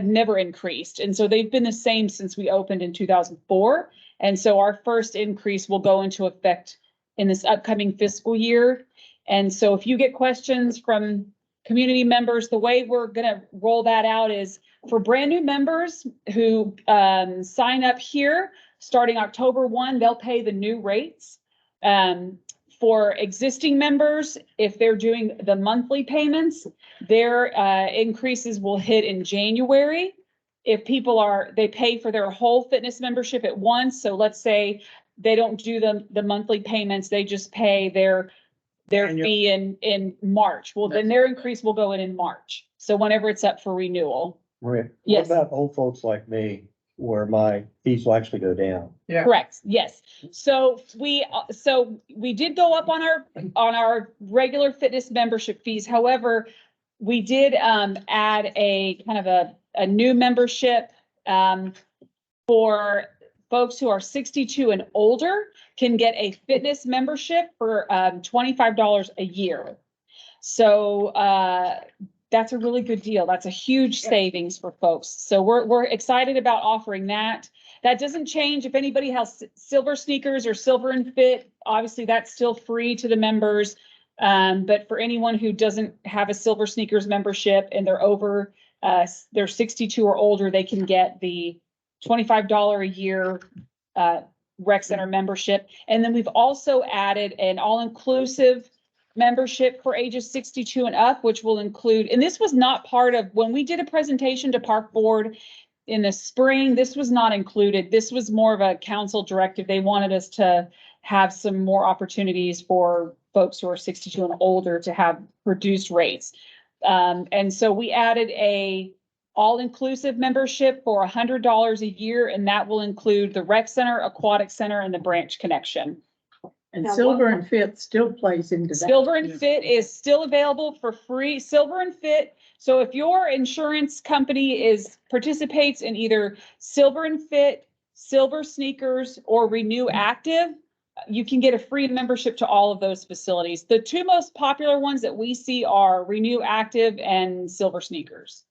never increased. And so they've been the same since we opened in 2004. And so our first increase will go into effect in this upcoming fiscal year. And so if you get questions from community members, the way we're gonna roll that out is for brand new members who sign up here, starting October 1, they'll pay the new rates. For existing members, if they're doing the monthly payments, their increases will hit in January. If people they pay for their whole fitness membership at once. So let's say they don't do the monthly payments, they just pay their fee in March. Well, then their increase will go in March. So whenever it's up for renewal. Maria, what Yes. about old folks like me, where my fees will actually go down? Yeah. Correct, yes. So we did go up on our regular fitness membership fees. However, we did add a kind of a new membership for folks who are 62 and older can get a fitness membership for $25 a year. So that's a really good deal. That's a huge savings for folks. So we're excited about offering that. That doesn't change if anybody has silver sneakers or silver and fit. Obviously, that's still free to the members. But for anyone who doesn't have a silver sneakers membership and they're 62 or older, they can get the $25 a year rec center membership. And then we've also added an all-inclusive membership for ages 62 and up, which will include, and this was not part of, when we did a presentation to Park Board in the spring, this was not included. This was more of a council directive. They wanted us to have some more opportunities for folks who are 62 and older to have reduced rates. And so we added a all-inclusive membership for $100 a year, and that will include the rec center, aquatic center, and the branch connection. And Now, Silver what- and Fit still plays into that. Silver and Fit is still available for free. Silver and Fit. So if your insurance company participates in either Silver and Fit, Silver Sneakers, or Renew Active, you can get a free membership to all of those facilities. The two most popular ones that we see are Renew Active and Silver Sneakers.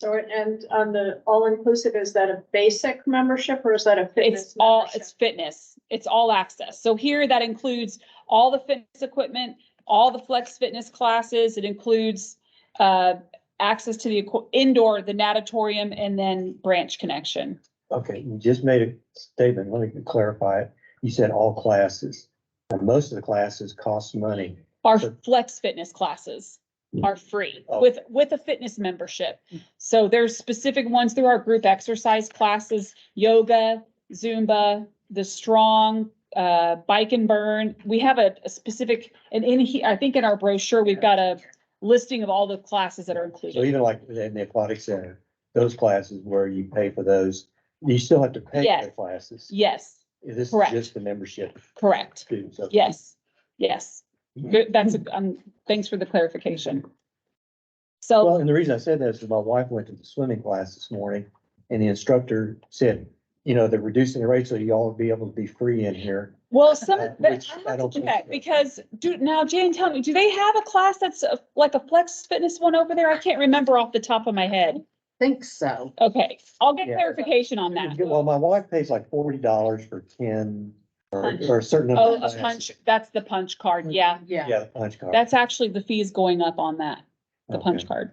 So, and on the all-inclusive, is that a basic membership or is that a fitness? It's fitness. It's all access. So here that includes all the fitness equipment, all the flex fitness classes. It includes access to the indoor, the natatorium, and then branch connection. Okay, you just made a statement. Let me clarify it. You said all classes, and most of the classes cost money. Our So- flex fitness classes are free Oh. with a fitness membership. So there's specific ones through our group exercise classes, yoga, Zumba, the strong, bike and burn. We have a specific, and in here, I think in our brochure, we've got a listing of all the classes that are So included. even like in the aquatic center, those classes where you pay for those, you still have to pay for Yes. the classes. Yes, This is correct. just the membership correct. too, so. Yes, yes. Good, thanks for the clarification. So. Well, and the reason I said that is my wife went to the swimming class this morning and the instructor said, they're reducing the rate so you all will be able to be free in here. Well, some of that, Which I I have don't to think check so. because now Jane, tell me, do they have a class that's like a flex fitness one over there? I can't remember off the top of my head. Think so. Okay, I'll get Yeah. clarification on that. Well, my wife pays like $40 for 10 Punch. or a certain. number Oh, of a classes. punch, that's the punch card. Yeah, Yeah. Yeah, the punch card. that's actually the fees going up on that, the punch Okay. card.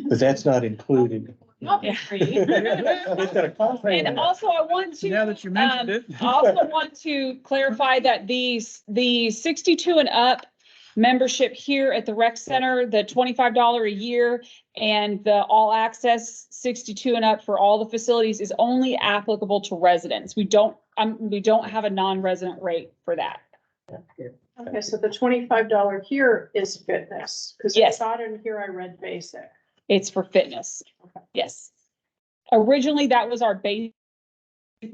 But that's not included I'll be free. And also I want to. Now that you mentioned it. I also want to clarify that the 62 and up membership here at the rec center, the $25 a year and the all access 62 and up for all the facilities is only applicable to residents. We don't have a non-resident rate for that. Okay, so the $25 here is fitness, because I Yes. thought in here I read basic. It's for fitness. Yes. Originally, that was our base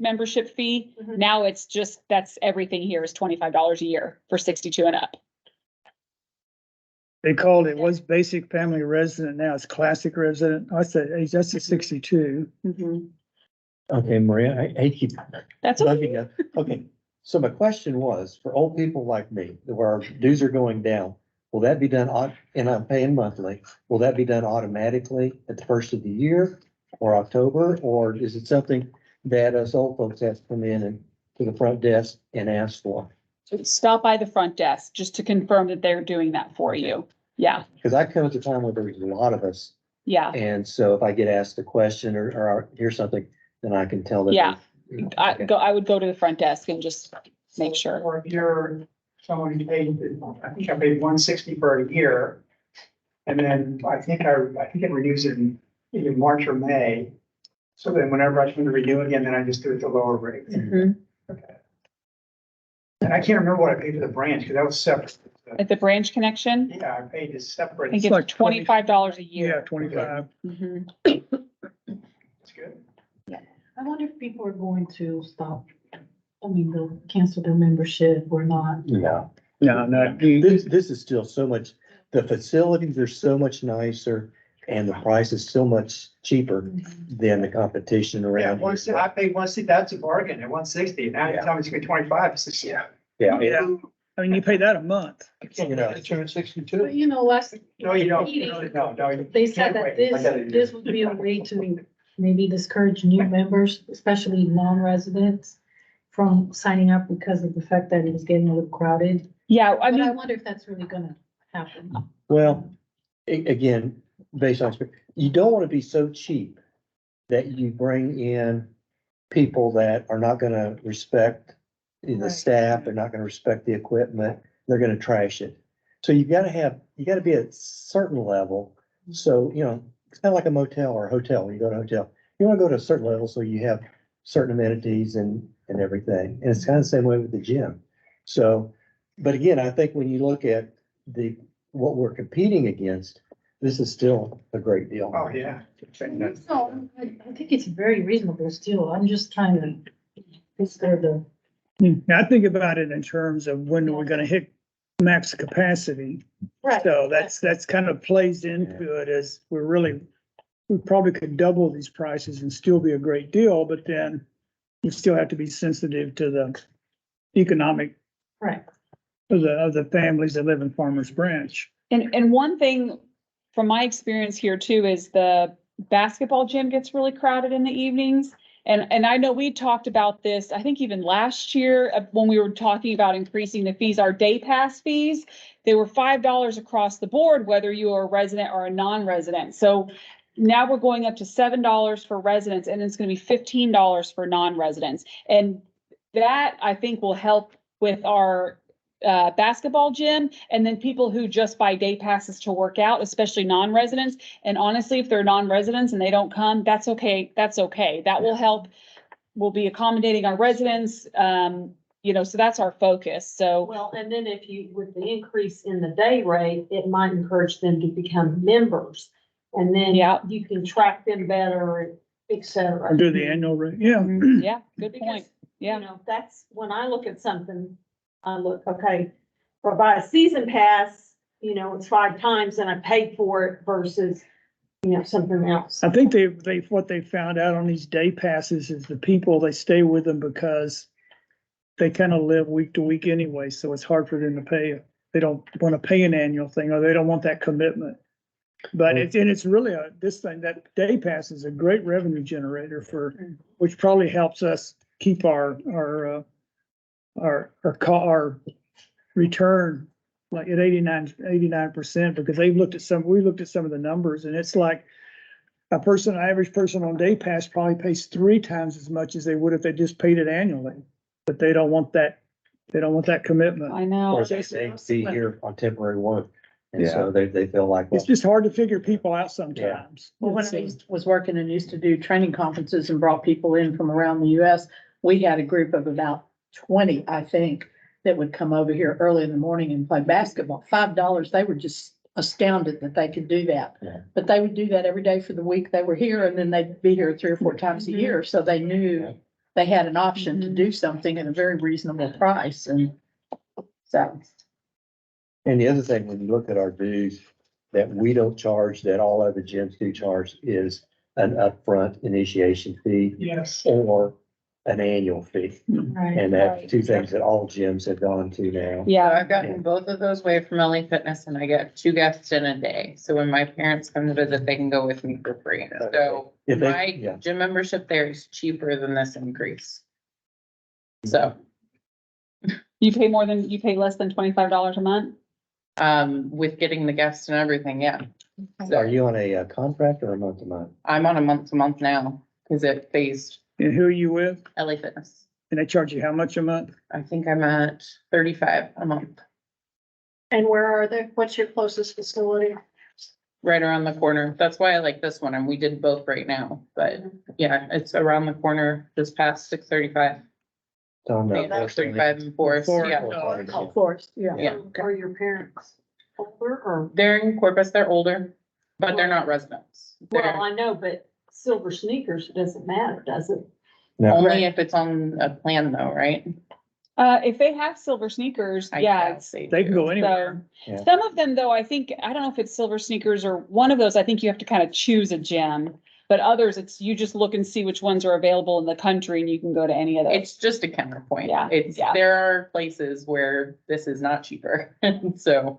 membership fee. Mhm. Now it's just, that's everything here is $25 a year for 62 and up. They called it, was basic family resident, now it's classic resident. I said, hey, that's a 62. Okay, Maria, I keep That's okay. bugging you. Okay, so my question was, for old people like me, where our dues are going down, will that be done and I'm paying monthly, will that be done automatically at the first of the year or October? Or is it something that us old folks have to come in and to the front desk and ask for? Stop by the front desk just to confirm that they're doing that for you. Yeah, Because I come at the time where there's a lot of us, yeah. and so if I get asked a question or hear something, then I can tell them. Yeah. I would go to the front desk and just make sure. Or if you're someone who paid, I think I paid $160 for a year. And then I think it renews in either March or May. So then whenever I come to renew again, then I just do it the lower rate. Mhm. Okay. And I can't remember what I paid for the branch, because that was separate. At the branch connection, Yeah, I paid this I separate. think It's like it's $25 a Yeah, year. 25. Mhm. It's good. I wonder if people are going to stop, I mean, they'll cancel their membership or not. No, No, this is still so much, the facilities are so much nicer and the price is so much cheaper than the competition Yeah, around I here. paid 160, that's a bargain at 160. Now you Yeah. tell me it's gonna be 25, it's just, yeah. Yeah, yeah. I mean, you pay that a month. you know, Turn 62. But you know, last, No, you don't. Meeting. No, you they said can't that wait. I gotta do this would be a way to maybe discourage new members, especially non-residents, from signing up because of the fact that it was getting a little crowded. Yeah, I But I mean, wonder if that's really gonna happen. well, again, based on, you don't want to be so cheap that you bring in people that are not gonna respect the Right. staff, they're not gonna respect the equipment, they're gonna trash it. So you gotta be at a certain level. So, it's kind of like a motel or a hotel. When you go to a hotel, you want to go to a certain level so you have certain amenities and everything. And it's kind of the same way with the gym. So, but again, I think when you look at what we're competing against, this is still a great deal. Oh, yeah. No, I think it's very reasonable still. I'm just trying to consider the. I think about it in terms of when we're gonna hit max capacity. Right. So that's kind of plays into it as we probably could double these prices and still be a great deal, but then you still have to be sensitive to the economic Right. of the families that live in Farmers Branch. and one thing from my experience here too is the basketball gym gets really crowded in the evenings. And I know we talked about this, I think even last year, when we were talking about increasing the fees, our day pass fees, they were $5 across the board, whether you are a resident or a non-resident. So now we're going up to $7 for residents and it's gonna be $15 for non-residents. And that I think will help with our basketball gym, and then people who just buy day passes to work out, especially non-residents. And honestly, if they're non-residents and they don't come, that's okay. That's okay. That will help. We'll be accommodating our residents. So that's our focus. So Well, and then with the increase in the day rate, it might encourage them to become members. And then Yeah. you can track them better, et cetera. Or do the annual rate, yeah. yeah, good point. Yeah. That's when I look at something, I look, okay, or buy a season pass, it's 5 times and I paid for it versus, something else. I think what they found out on these day passes is the people, they stay with them because they kind of live week to week anyway, so it's hard for them to pay. They don't want to pay an annual thing, or they don't want that commitment. But it's really that day pass is a great revenue generator which probably helps us keep our return like at 89%, because we looked at some of the numbers, and it's like an average person on day pass probably pays 3 times as much as they would if they just paid it annually. But they don't want that commitment. I Or know. they see here on temporary work. And so they feel like, well, It's just hard to figure people out sometimes. Well, when I was working and used to do training conferences and brought people in from around the US, we had a group of about 20, I think, that would come over here early in the morning and play basketball. $5, they were just astounded that they could do that. Yeah. But they would do that every day for the week they were here, and then they'd be here 3 or 4 times a year, so they knew they had an option to do something at a very reasonable price, and so. and the other thing, when you look at our dues that we don't charge, that all other gyms do charge is an upfront initiation fee Yes. or an annual fee. Right. And that's two things that all gyms have gone to now. So Yeah, I've gotten both of those waived from LA Fitness and I get 2 guests in a day. So when my parents come to visit, they can go with me for free. So If they- my yeah. gym membership there is cheaper than this increase. So, you pay less than $25 a month? with getting the guests and everything, yeah. Are So you on a contract or a month to month? I'm on a month to month now because it phased And who are you with? LA Fitness. And they charge you how much a month? I think I'm at 35 a month, And where are they? What's your closest facility? right around the corner. That's why I like this one. And we did both right now, but yeah, it's around the corner, just past 635. On the- Yeah, 35 and Forest, yeah. Of course, yeah. Yeah. Are your parents older or? They're in Corpus, they're older, but they're not residents. Well, They're I know, but silver sneakers, it doesn't matter, does it? No. only if it's on a plan though, right? If they have silver sneakers, I yeah. guess They can go So, anywhere. Yeah. some of them though, I think, I don't know if it's silver sneakers or one of those, I think you have to kind of choose a gym. But others, it's, you just look and see which ones are available in the country and you can go to any of those. It's just a counterpoint. Yeah, It's, yeah. there are places where this is not cheaper, so,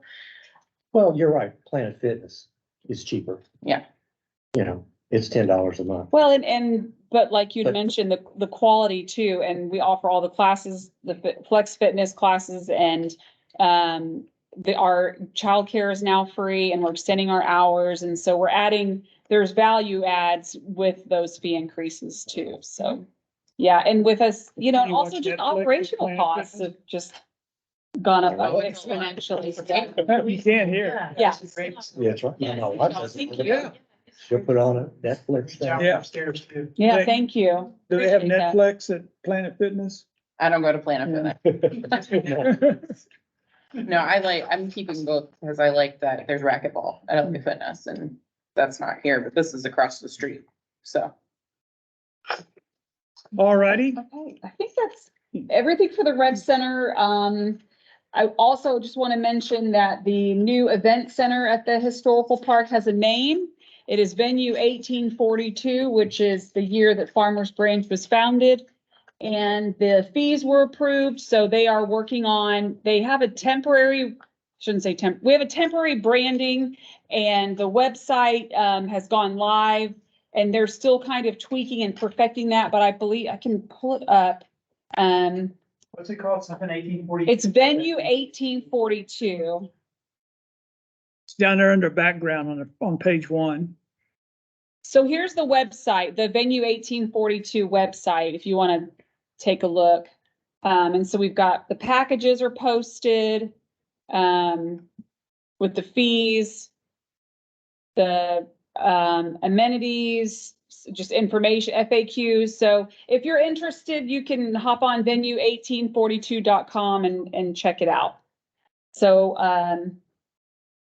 Well, you're right. Planet Fitness is cheaper. yeah. You know, it's $10 a month. Well, but like you'd But- mentioned, the quality too, and we offer all the classes, Flex Fitness classes and, our childcare is now free and we're extending our hours. And so there's value adds with those fee increases too. So, yeah, and with us, and You also watch just Netflix with operational Planet costs Fitness? have just gone up Oh, exponentially. You can't hear. Yeah. Yeah, that's right. My wife does it. Thank you. She'll put on a Netflix thing. Yeah. Upstairs too. Yeah, thank you. Do they have Appreciate that. Netflix at Planet Fitness? I don't go to Planet Fitness. No, I'm keeping both because I like that there's racquetball at LA Fitness and that's not here, but this is across the street, so. Alrighty, Okay, I think that's everything for the Red Center. I also just want to mention that the new event center at the historical park has a name. It is Venue 1842, which is the year that Farmers Branch was founded. And the fees were approved, so they are working on, they have a temporary, we have a temporary branding and the website has gone live. And they're still kind of tweaking and perfecting that, but I believe I can pull it up. What's it called? Something 1840? It's Venue 1842. it's down there under background on page 1. So here's the website, the Venue 1842 website, if you want to take a look. And so we've got the packages are posted with the fees, the amenities, just information, FAQs. So if you're interested, you can hop on venue1842.com and check it out. So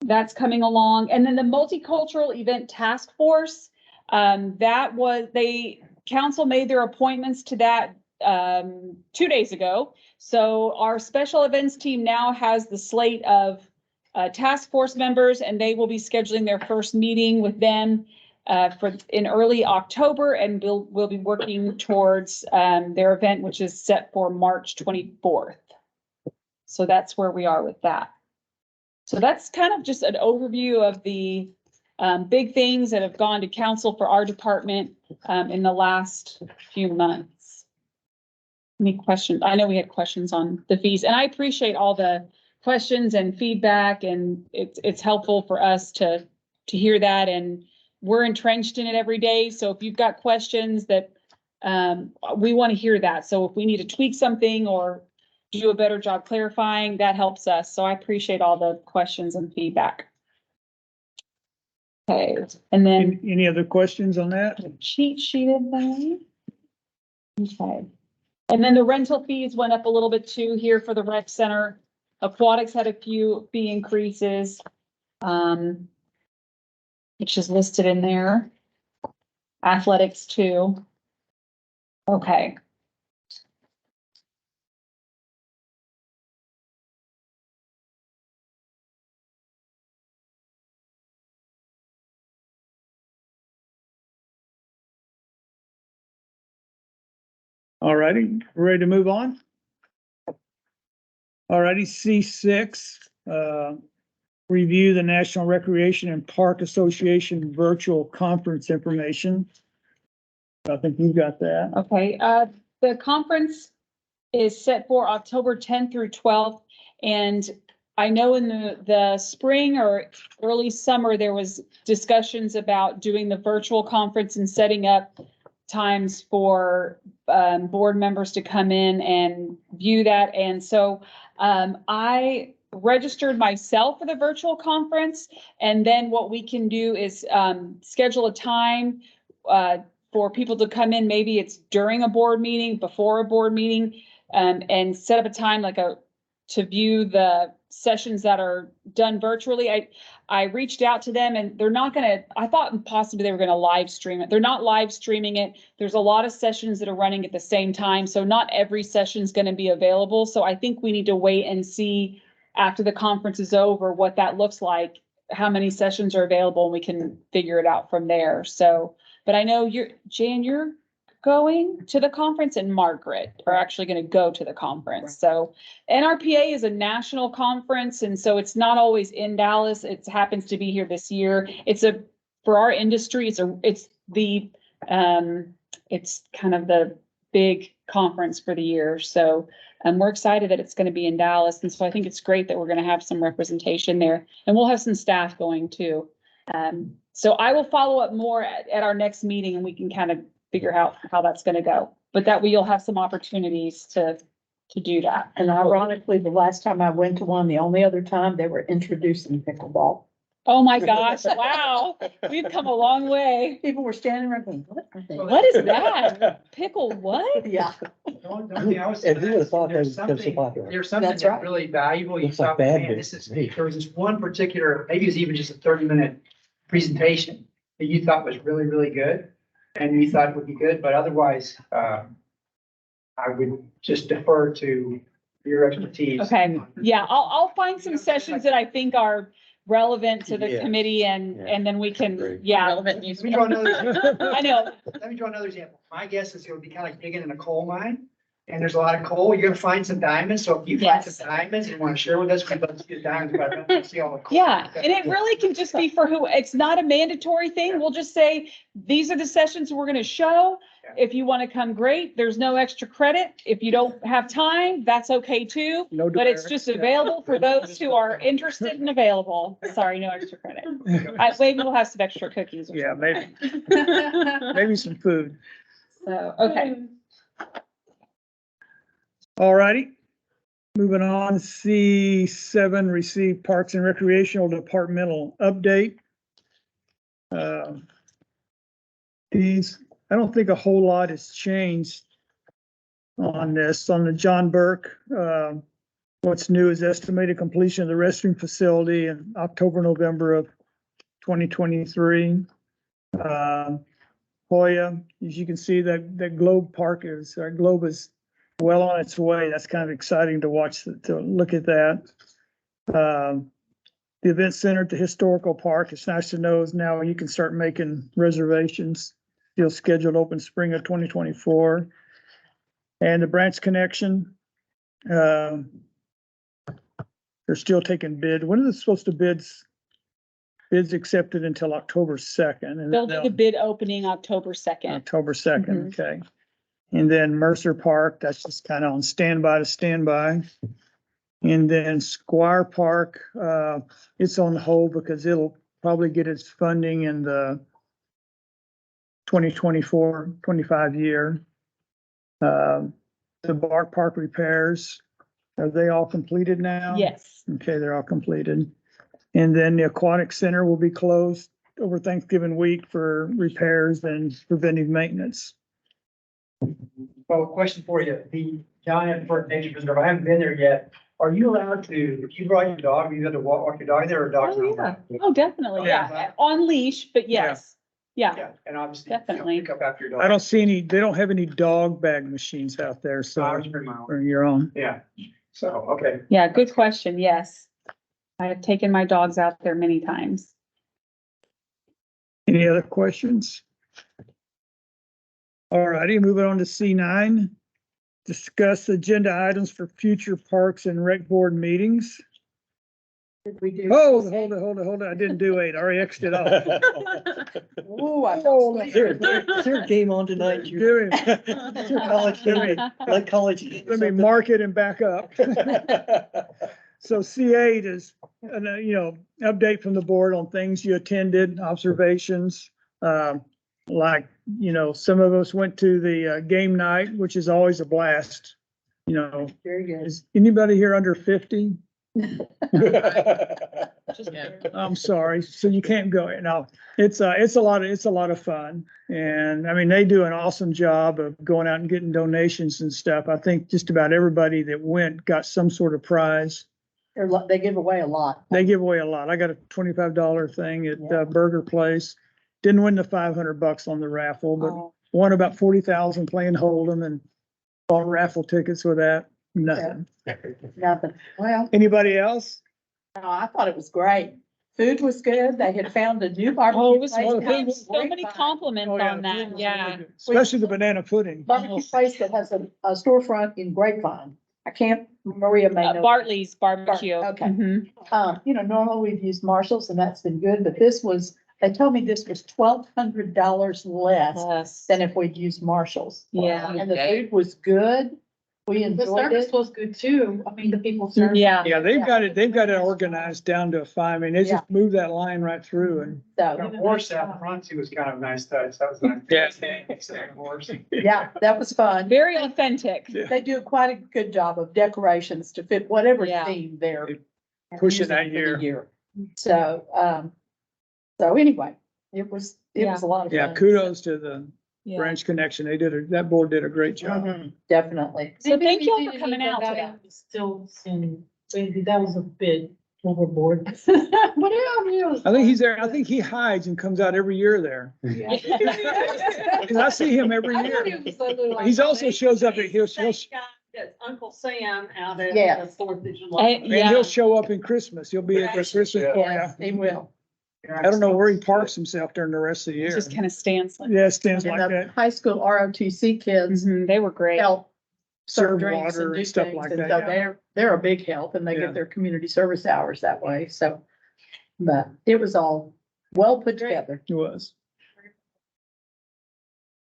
that's coming along. And then the Multicultural Event Task Force, council made their appointments to that 2 days ago. So our special events team now has the slate of task force members, and they will be scheduling their first meeting with them in early October, and we'll be working towards their event, which is set for March 24th. So that's where we are with that. So that's kind of just an overview of the big things that have gone to council for our department in the last few months. Any questions? I know we had questions on the fees, and I appreciate all the questions and feedback, and it's helpful for us to hear that. And we're entrenched in it every day. So if you've got questions that, we want to hear that. So if we need to tweak something or do a better job clarifying, that helps us. So I appreciate all the questions and feedback. Okay, and then Any other questions on that? cheat sheet of that. Okay. And then the rental fees went up a little bit too here for the rec center. Aquatics had a few fee increases. Which is listed in there. Athletics too. Okay. All righty, ready to move on? All righty, C6, review the National Recreation and Park Association virtual conference information. I think you got that. Okay, the conference is set for October 10th through 12th. And I know in the spring or early summer, there was discussions about doing the virtual conference and setting up times for board members to come in and view that. And so I registered myself for the virtual conference. And then what we can do is schedule a time for people to come in. Maybe it's during a board meeting, before a board meeting, and set up a time to view the sessions that are done virtually. I reached out to them and they're not I thought possibly they were gonna live stream it. They're not live streaming it. There's a lot of sessions that are running at the same time. So not every session is gonna be available. So I think we need to wait and see after the conference is over, what that looks like, how many sessions are available, and we can figure it out from there. So, but I know Jan, you're going to the conference, and Margaret are actually going to go to the conference. So NRPA is a national conference. And so it's not always in Dallas. It happens to be here this year. For our industry, it's kind of the big conference for the year. So we're excited that it's going to be in Dallas. And so I think it's great that we're going to have some representation there, and we'll have some staff going too. So I will follow up more at our next meeting, and we can kind of figure out how that's going to go, but that way you'll have some opportunities to do that. And ironically, the last time I went to one, the only other time they were introducing pickleball. Oh my gosh, wow, we've come a long way. People were standing around going, what are they? What is that? Pickle what? Yeah. And who would have thought that was so popular? There's something That's right. that's really valuable. You Looks like thought, bad man, business to me. there was this one particular, maybe it was even just a 30-minute presentation that you thought was really, really good. And you thought would be good, but otherwise, I would just defer to your expertise. Okay, yeah, I'll find some sessions that I think are relevant to the Yeah. committee, and then we can, Great. yeah. Relevant news. Let me draw another, I know, let me draw another example. My guess is it would be kind of like digging in a coal mine. And there's a lot of coal, you're gonna find some diamonds, so if you find Yes. some diamonds and wanna share with us, we'd love to see the diamonds, but I don't wanna see all the coal. yeah, and it really can just be for it's not a mandatory thing. We'll just say, these are the sessions we're gonna show. If you wanna come, great, there's no extra credit. If you don't have time, that's okay too. No But it's demerit. just available for those who are interested and available. Sorry, no extra credit. Maybe we'll have some extra cookies or Yeah, maybe, something. maybe some food. So, okay. All righty. Moving on, C7, receive Parks and Recreational Departmental update. I don't think a whole lot has changed on this. On the John Burke, what's new is estimated completion of the restroom facility in October, November of 2023. Hoya, as you can see, that Globe is well on its way. That's kind of exciting to watch, to look at that. The event center at the historical park, it's nice to know is now you can start making reservations. Still scheduled open spring of 2024. And the branch connection, they're still taking bid. When are they supposed to bids accepted until October 2nd? And They'll do the bid opening October 2nd. October 2nd, Mhm. okay. And then Mercer Park, that's just kind of on standby to standby. And then Squire Park, it's on hold because it'll probably get its funding in the 2024-25 year. The Bark Park repairs, are they all completed now? Yes. Okay, they're all completed. And then the Aquatic Center will be closed over Thanksgiving week for repairs and preventive maintenance. Well, question for you, the Giant Fork Nature Preserve, I haven't been there yet. Are you allowed to, if you brought your dog, you had to walk your dog there or dogs? Oh, not yeah. allowed? Oh, definitely. Yeah. On leash, but yes. Yeah. Yeah, and obviously. Definitely. Pick up after your dog. I don't see any, they don't have any dog bag machines out there, So I so, was bring my own. or your own. Yeah, so, okay. Yeah. Good question. Yes. I have taken my dogs out there many times. Any other questions? All righty, moving on to C9. Discuss agenda items for future parks and rec board meetings. Did we do? Oh, hold it. I didn't do 8. I already X'd it off. Ooh, I Oh, Is there a game on tonight? You- Give him- Is there a college game? Like college. Let me mark it and back up. So C8 is, update from the board on things you attended, observations. Like, some of us went to the game night, which is always a blast. Very good. Is anybody here under 50? Yeah. I'm sorry, so you can't go. No, it's a lot of fun. And I mean, they do an awesome job of going out and getting donations and stuff. I think just about everybody that went got some sort of prize. They give away a lot. They give away a lot. I got a $25 thing at Burger Place. Didn't win the $500 on the raffle, but Oh, won about 40,000 playing Hold'em and bought raffle tickets with that. Nothing. Nothing. Well, Anybody else? no, I thought it was great. Food was good. They had found a new barbecue Oh, it was place. well, that the so was great many fun. compliments Oh, yeah, on the food that. was Yeah. really good. Especially the banana pudding. Barbecue place that has a storefront in Grapevine. I can't, Maria may know. Bartley's barbecue. Okay. Mhm. Normally we've used Marshall's and that's been good, but this was, they told me this was $1,200 less Yes. than if we'd used Marshall's. Yeah. And the food was good. We The enjoyed service it. was good too. I mean, the people served. Yeah. Yeah, they've got it organized down to a fine. I mean, they just moved that line right through and. So, The horse out front too was kind of nice touch. That was nice. Yeah. Standing horse. yeah, that was fun. Very authentic. Yeah. They do quite a good job of decorations to fit whatever Yeah. theme they're. Push it using that for the year. So anyway, it was a lot of fun. Yeah, kudos to the Yeah. Branch Connection. That board did a great job. Mhm, definitely. So thank you all for coming out today. Still, and maybe that was a bit overboard. I think he's there. I think he hides and comes out every year there. 'Cause I see him every year. He's also shows up at That's Uncle Sam out at Yes. the 4th of July. Hey, and yeah. he'll show up in Christmas. He'll be at the Christmas for you. Yes, he will. I don't know where he parks himself during the rest of the year. Just kind of stands like. Yeah, stands And like the that. high school ROTC kids Mhm, they were great. help serve Serve drinks water and do and stuff things. like And that, so yeah. they're a big help and they Yeah. get their community service hours that way. So, but it was all well put together. It was.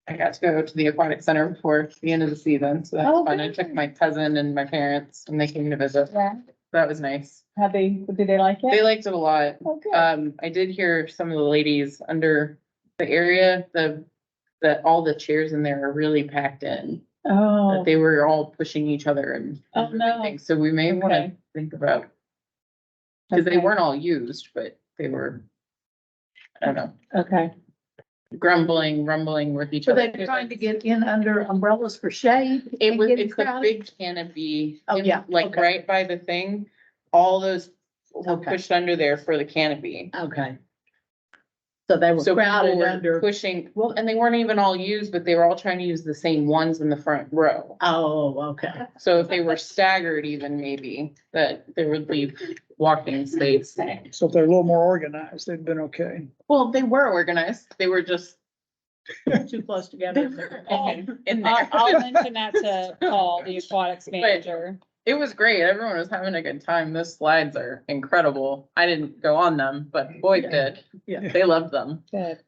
I got to go to the aquatic center before the end of the season, so that's Oh, fun. I good. took my cousin and my parents and they came to visit. Yeah. That was nice. Did they like They it? liked it a lot. Oh, good. I did hear some of the ladies under the area, that all the chairs in there are really packed in. That Oh, they were all pushing each other and Oh, no. everything. So we may wanna Okay. think about. Cause they Okay. weren't all used, but they were, I don't know, okay. rumbling with each So other. they're trying to get in under umbrellas for shade. It and was, getting it's the crowded? big canopy. Oh, yeah, Like okay. right by the thing, all those were Okay. pushed under there for the canopy. Okay. So they were So people crowded were under. pushing, well, and they weren't even all used, but they were all trying to use the same ones in the front row. Oh, okay. So if they were staggered even maybe, that there would be walking space. So if they're a little more organized, they've been okay. Well, they were organized. They were just Too close together. in I'll there. mention that to Paul, the aquatics manager. It was great. Everyone was having a good time. Those slides are incredible. I didn't go on them, but Boyd did. Yeah. They loved them. Good.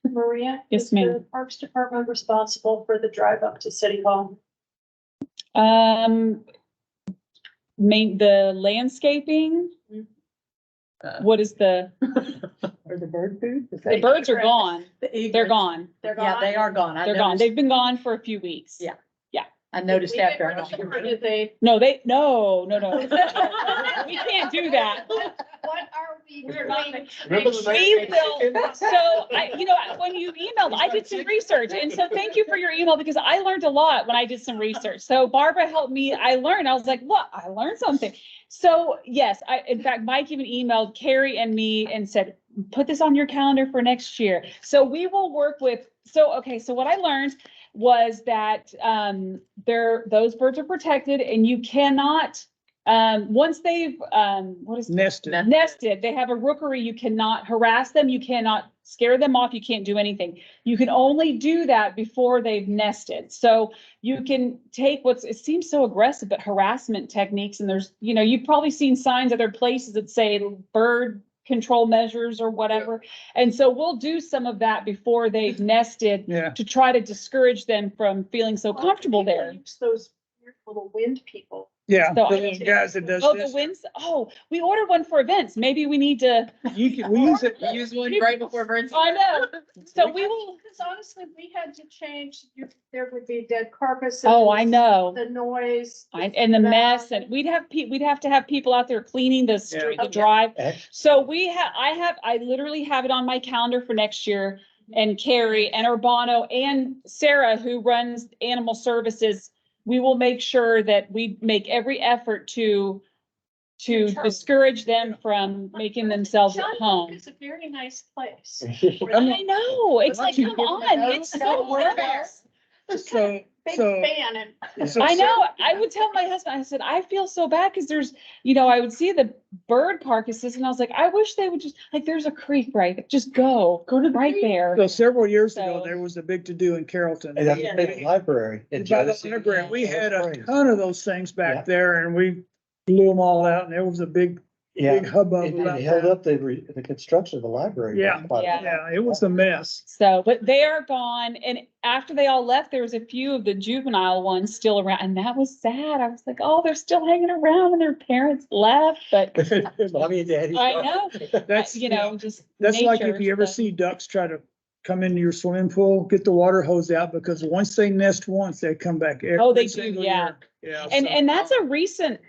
Maria? Yes, is the ma'am. Parks Department responsible for the drive up to City Hall? The landscaping, Uh, what is the, or the bird food? Is The that- birds are gone. The They're egrets. gone. They're Yeah, gone. they are gone. I They're gone. noticed- They've been gone for a few weeks. Yeah. I noticed We after. didn't know, or did they? No, no. We can't do that. What are we doing? Remember the We will, so when you emailed, I did some research, and so thank you for your email, because I learned a lot when I did some research. So Barbara helped me, I was like, what, I learned something. So yes, in fact, Mike even emailed Carrie and me and said, put this on your calendar for next year. So we will work with, so what I learned was that, those birds are protected, and you cannot, once they've, nested, they have a rookery, you cannot harass them, you cannot scare them off, you can't do anything. You can only do that before they've nested. So you can take it seems so aggressive, but harassment techniques, and there's, you've probably seen signs other places that say bird control measures or whatever. And so we'll do some of that before they've nested Yeah. to try to discourage them from feeling so comfortable there. Use those weird little wind people. Yeah, So the I- little guys that does Oh, the this. winds, we ordered one for events. Maybe we need to, We use it. Use one right before birds. I know. So we will, Because honestly, we had to change, there would be dead carcasses. oh, I know. The noise. And the mess, and we'd have to have people out there cleaning the street, the drive. Act- So I literally have it on my calendar for next year, and Carrie and Urbano and Sarah, who runs animal services, we will make sure that we make every effort to discourage them from making themselves at John home. It's a very nice place. I know, it's like, Don't you come give them on, a it's note? so nice. So, Big so. fan and. so I Sarah- know, I would tell my husband, I said, I feel so bad, because there's, I would see the bird carcasses, and I was like, I wish they would just, there's a creek just go to right there. So several years ago, So- there was a big to-do in Carrollton. And that's a big library. in By the Genesee. library, we had a Springs. ton of those things Yeah. back there, and we blew them all out, and there was a big Yeah, hubbub it about it held that. up the construction of the library. Yeah. Quite a Yeah. bit. Yeah, it was a mess. So, but they are gone, and after they all left, there was a few of the juvenile ones still around, and that was sad. I was like, oh, they're still hanging around, and their parents left, but Mommy and daddy. I know, That's, just that's like if nature, you ever so. see ducks try to come into your swimming pool, get the water hose out, because once they nest once, they come back Oh, they every do, single yeah. year. Yeah. And, so- and that's a recent,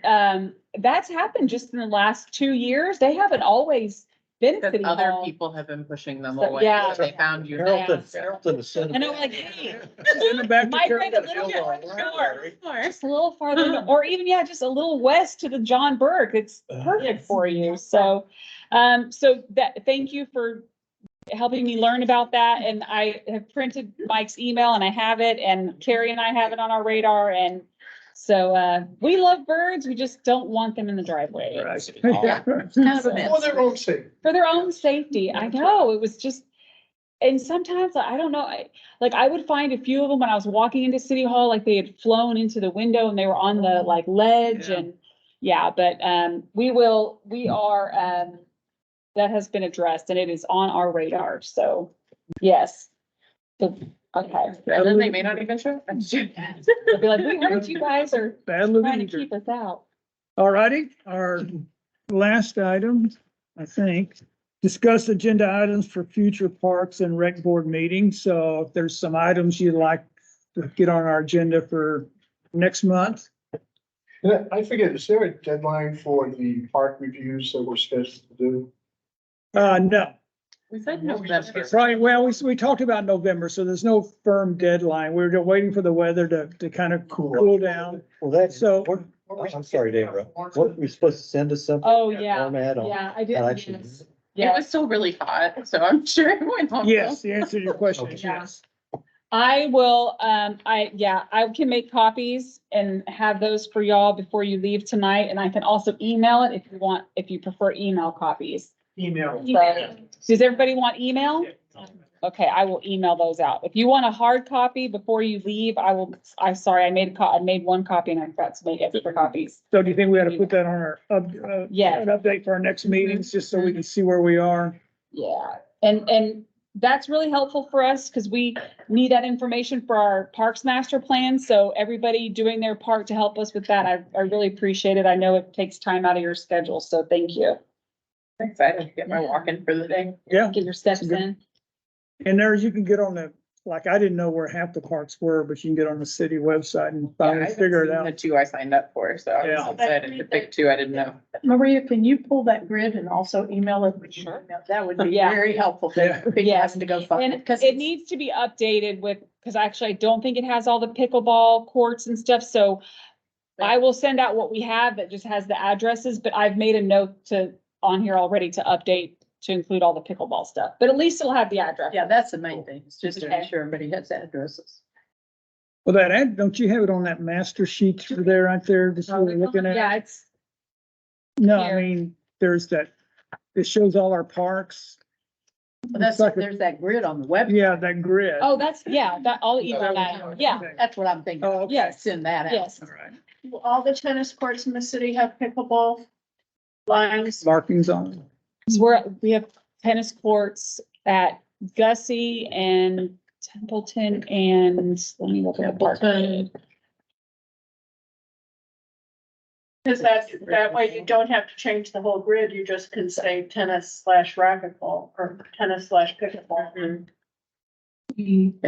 that's happened just in the last 2 years. They haven't always been at Because City other Hall. people have been pushing them So, away. yeah. They found you. Carrollton is. And I'm like, hey, Send them back to migrate a Carrollton. little Carrollton. more north, just a little farther, north, or even, just a little west to the John Burke. It's perfect for you. So, thank you for helping me learn about that. And I have printed Mike's email, and I have it, and Carrie and I have it on our radar. And so, we love birds. We just don't want them in the driveway. Right. For their own sake. For their own safety. I know, it was just, and sometimes, I don't know, I would find a few of them when I was walking into City Hall, like they had flown into the window and they were on the ledge Yeah. but, that has been addressed, and it is on our radar, so, yes. So, okay. And then they may not even show. They'll be like, we heard you guys are Bad living trying to either. keep us out. All righty, our last item, I think, discuss agenda items for future parks and rec board meetings. So if there's some items you'd like to get on our agenda for next month. Yeah, I forget, is there a deadline for the park reviews that we're supposed to do? No, We said November. right, well, we talked about November, so there's no firm deadline. We're just waiting for the weather to kind of cool down. Well, that's, So- I'm sorry, Dave, what, we supposed to send us something? Oh, yeah, Format on yeah, I elections? did. It Yeah, was still really hot, so I'm sure it went home. Yes, the answer to your question is Yeah. yes. I will, I can make copies and have those for y'all before you leave tonight, and I can also email it if you prefer email copies. Email. So, does everybody want email? Okay, I will email those out. If you want a hard copy before you leave, I made one copy and I forgot to make extra copies. So do you think we ought to put that on our, Yeah. an update for our next meetings, just so we can see where we are? Yeah, and that's really helpful for us because we need that information for our Parks Master Plan. So everybody doing their part to help us with that, I really appreciate it. I know it takes time out of your schedule, so thank you. I'm excited to get my walk in for the day. Yeah, Get your steps in. and there's, you can get on the, like, I didn't know where half the parks were, but you can get on the city website and Yeah, I finally haven't figure it seen out. the two I signed up for, so I Yeah. was excited to pick two I didn't know. Maria, can you pull that grid and also email it? Sure. That would be Yeah. very helpful. Yeah. People Yes. having to go find it. And Cause it needs to be updated with, because actually I don't think it has all the pickleball courts and stuff, so I will send out what we have that just has the addresses, but I've made a note on here already to update to include all the pickleball stuff, but at least it'll have the address. yeah, that's the main thing. It's just to Okay. make sure everybody has addresses. Well, that ad, don't you have it on that master sheet through there, right there, just what we're looking at? Yeah, it's, No, I here. mean, there's that, it shows all our parks. But that's, It's like a- there's that grid on the web. Yeah, that grid. oh, that's, yeah, I'll email that, yeah, That's what I'm thinking. Oh, okay. yes, Send that out. yes. All right. Will all the tennis courts in the city have pickleball lines? Markings on. So we have tennis courts at Gussie and Templeton and, let me look at the park. Cause that way you don't have to change the whole grid, you just can say tennis/racquetball or tennis/pickleball. And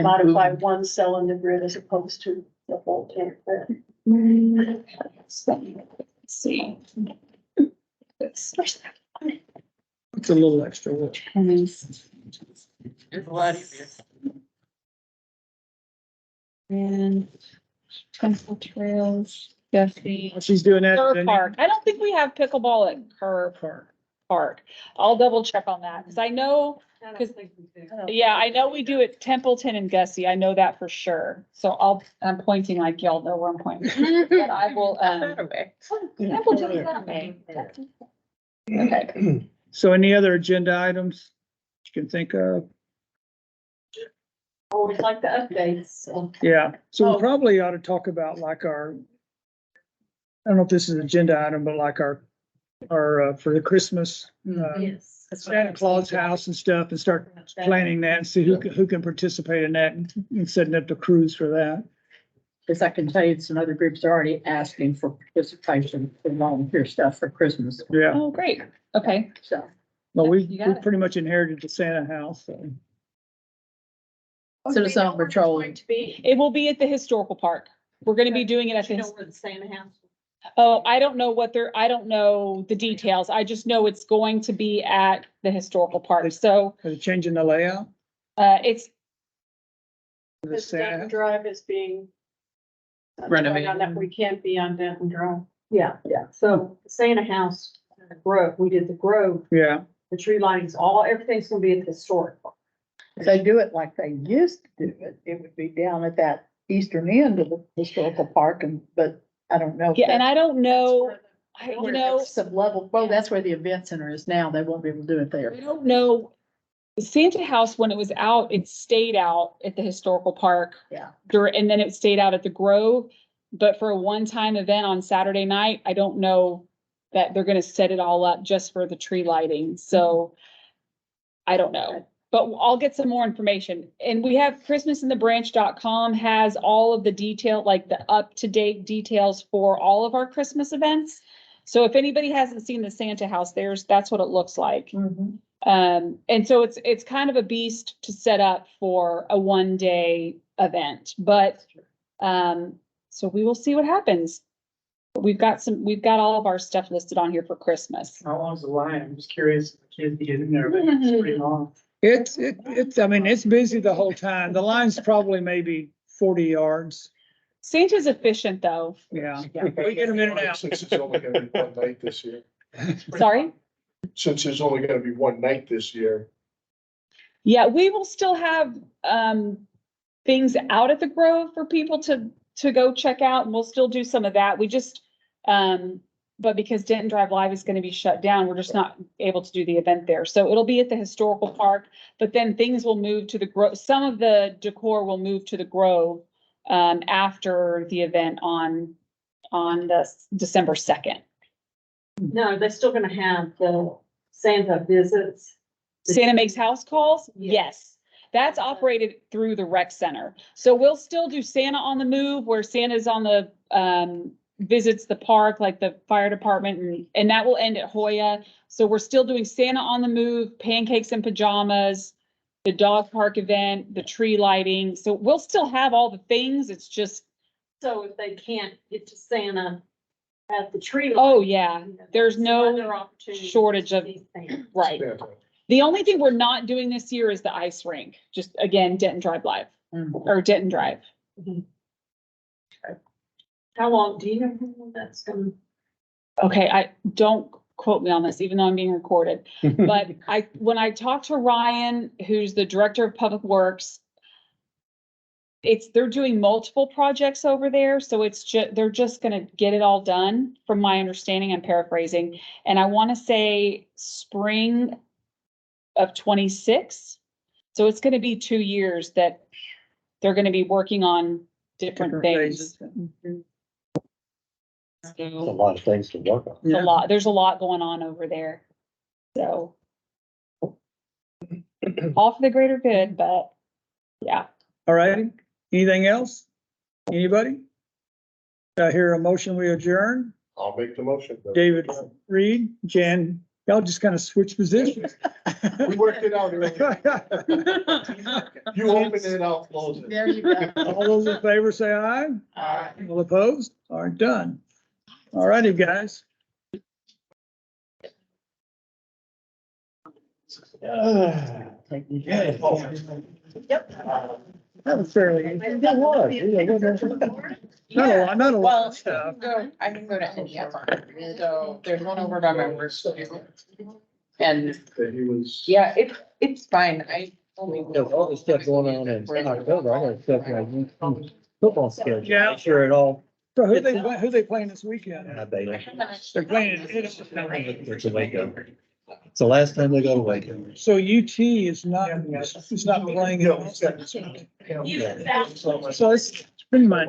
Modify one cell in the grid as opposed to the whole tennis grid. Let's see. It's It's a little extra work. tennis It's a lot easier. and Temple Trails, Gussie. She's doing that. Kerr then- Park. I don't think we have pickleball at Kerr Park. I'll double check on that, because I know, I don't 'Cause- think we do. yeah, I know we do at Templeton and Gussie. I know that for sure. So I'm pointing like y'all know where I'm pointing. But I will, That away. Templeton is that way. Okay. So any other agenda items you can think of? Always like the updates, so. Yeah, so we Oh. probably ought to talk about like I don't know if this is an agenda item, but like our, for the Christmas, Yes. Santa Claus house and stuff, and start planning that and see who can participate in that and setting up the crews for that. Cause I can tell you some other groups are already asking for participation in volunteer stuff for Christmas. Yeah, Oh, great. Okay. So. well, we You got it. pretty much inherited the Santa house, so. Citizen Patrol. Going to be, It will be at the historical park. We're gonna be doing it at You the, know where the Santa house? oh, I don't know I don't know the details. I just know it's going to be at the historical park. So, Are they changing the layout? it's, of the this Santa Denton house? Drive is being. Renovated. On that we can't be on Denton Drive. Yeah, so the Santa house, Grove, we did the Grove, Yeah, the tree linings, everything's gonna be at the historic park. If they do it like they used to do it, it would be down at that eastern end of the historical park but I don't know. if yeah, and that's I don't know, Where the- you know, Sub-level, well, that's where the event center is now. They won't be able to do it I there. don't know. The Santa House, when it was out, it stayed out at the historical park. Yeah. And then it stayed out at the Grove. But for a one-time event on Saturday night, I don't know that they're gonna set it all up just for the tree lighting. So I don't know, but I'll get some more information. And we have christmasinthebranch.com has all of the detail, like the up-to-date details for all of our Christmas events. So if anybody hasn't seen the Santa House, that's what it looks like. And so it's kind of a beast to set up for a 1-day event, but, so we will see what happens. We've got all of our stuff listed on here for Christmas. How long's the line? I'm just curious, if the kids get in there, but it's pretty long. I mean, it's busy the whole time. The line's probably maybe 40 yards. Santa's efficient though. Yeah, we get them in and out. Since it's only gonna be one night this year. Sorry? Since there's only gonna be one night this year. Yeah, we will still have, things out at the Grove for people to go check out, and we'll still do some of that. We just, but because Denton Drive Live is gonna be shut down, we're just not able to do the event there. So it'll be at the historical park, but then things will move to the Grove. Some of the decor will move to the Grove, after the event on the December 2nd. No, they're still gonna have the Santa visits. Santa makes house calls? Yeah. Yes. That's operated through the rec center. So we'll still do Santa on the Move, where Santa's on the, visits the park, like the fire department, and that will end at Hoya. So we're still doing Santa on the Move, pancakes and pajamas, the dog park event, the tree lighting. So we'll still have all the things. It's just, So if they can't get to Santa at the tree. oh lighting, yeah, you know, there's some no other opportunities shortage to of, see Santa. right. The only thing we're not doing this year is the ice rink. Just again, Denton Drive Live or Denton Drive. How long, do you know how long that's gonna? Okay, I don't quote me on this, even though I'm being recorded. But when I talked to Ryan, who's the Director of Public Works, they're doing multiple projects over there, so they're just gonna get it all done, from my understanding. I'm paraphrasing. And I wanna say spring of 26. So it's gonna be 2 years that they're gonna be working on different things. phases. It's a lot of things to work on. It's a lot, there's a lot going on over there. So. All for the greater good, but yeah. All righty. Anything else? Anybody? I hear a motion, we adjourn. I'll make the motion. David Reed, Jan, y'all just kind of switch positions. We worked it out earlier. You open it, I'll close it. There you go. All those in favor say aye. Aye. All opposed? Are done. All righty, guys. That was fairly, That was, not a lot, not a lot Well, of stuff. I can go to any of them. So there's one over by my work. And That he was. yeah, it's fine. I only. There's all this stuff going on in October, I got stuff like football schedule. Yeah. Make sure it all, So who they playing this weekend? Baylor. They're playing, It's a Waco. It's the last time they go to Waco. so UT is not playing. No, it's got- So it's pretty much,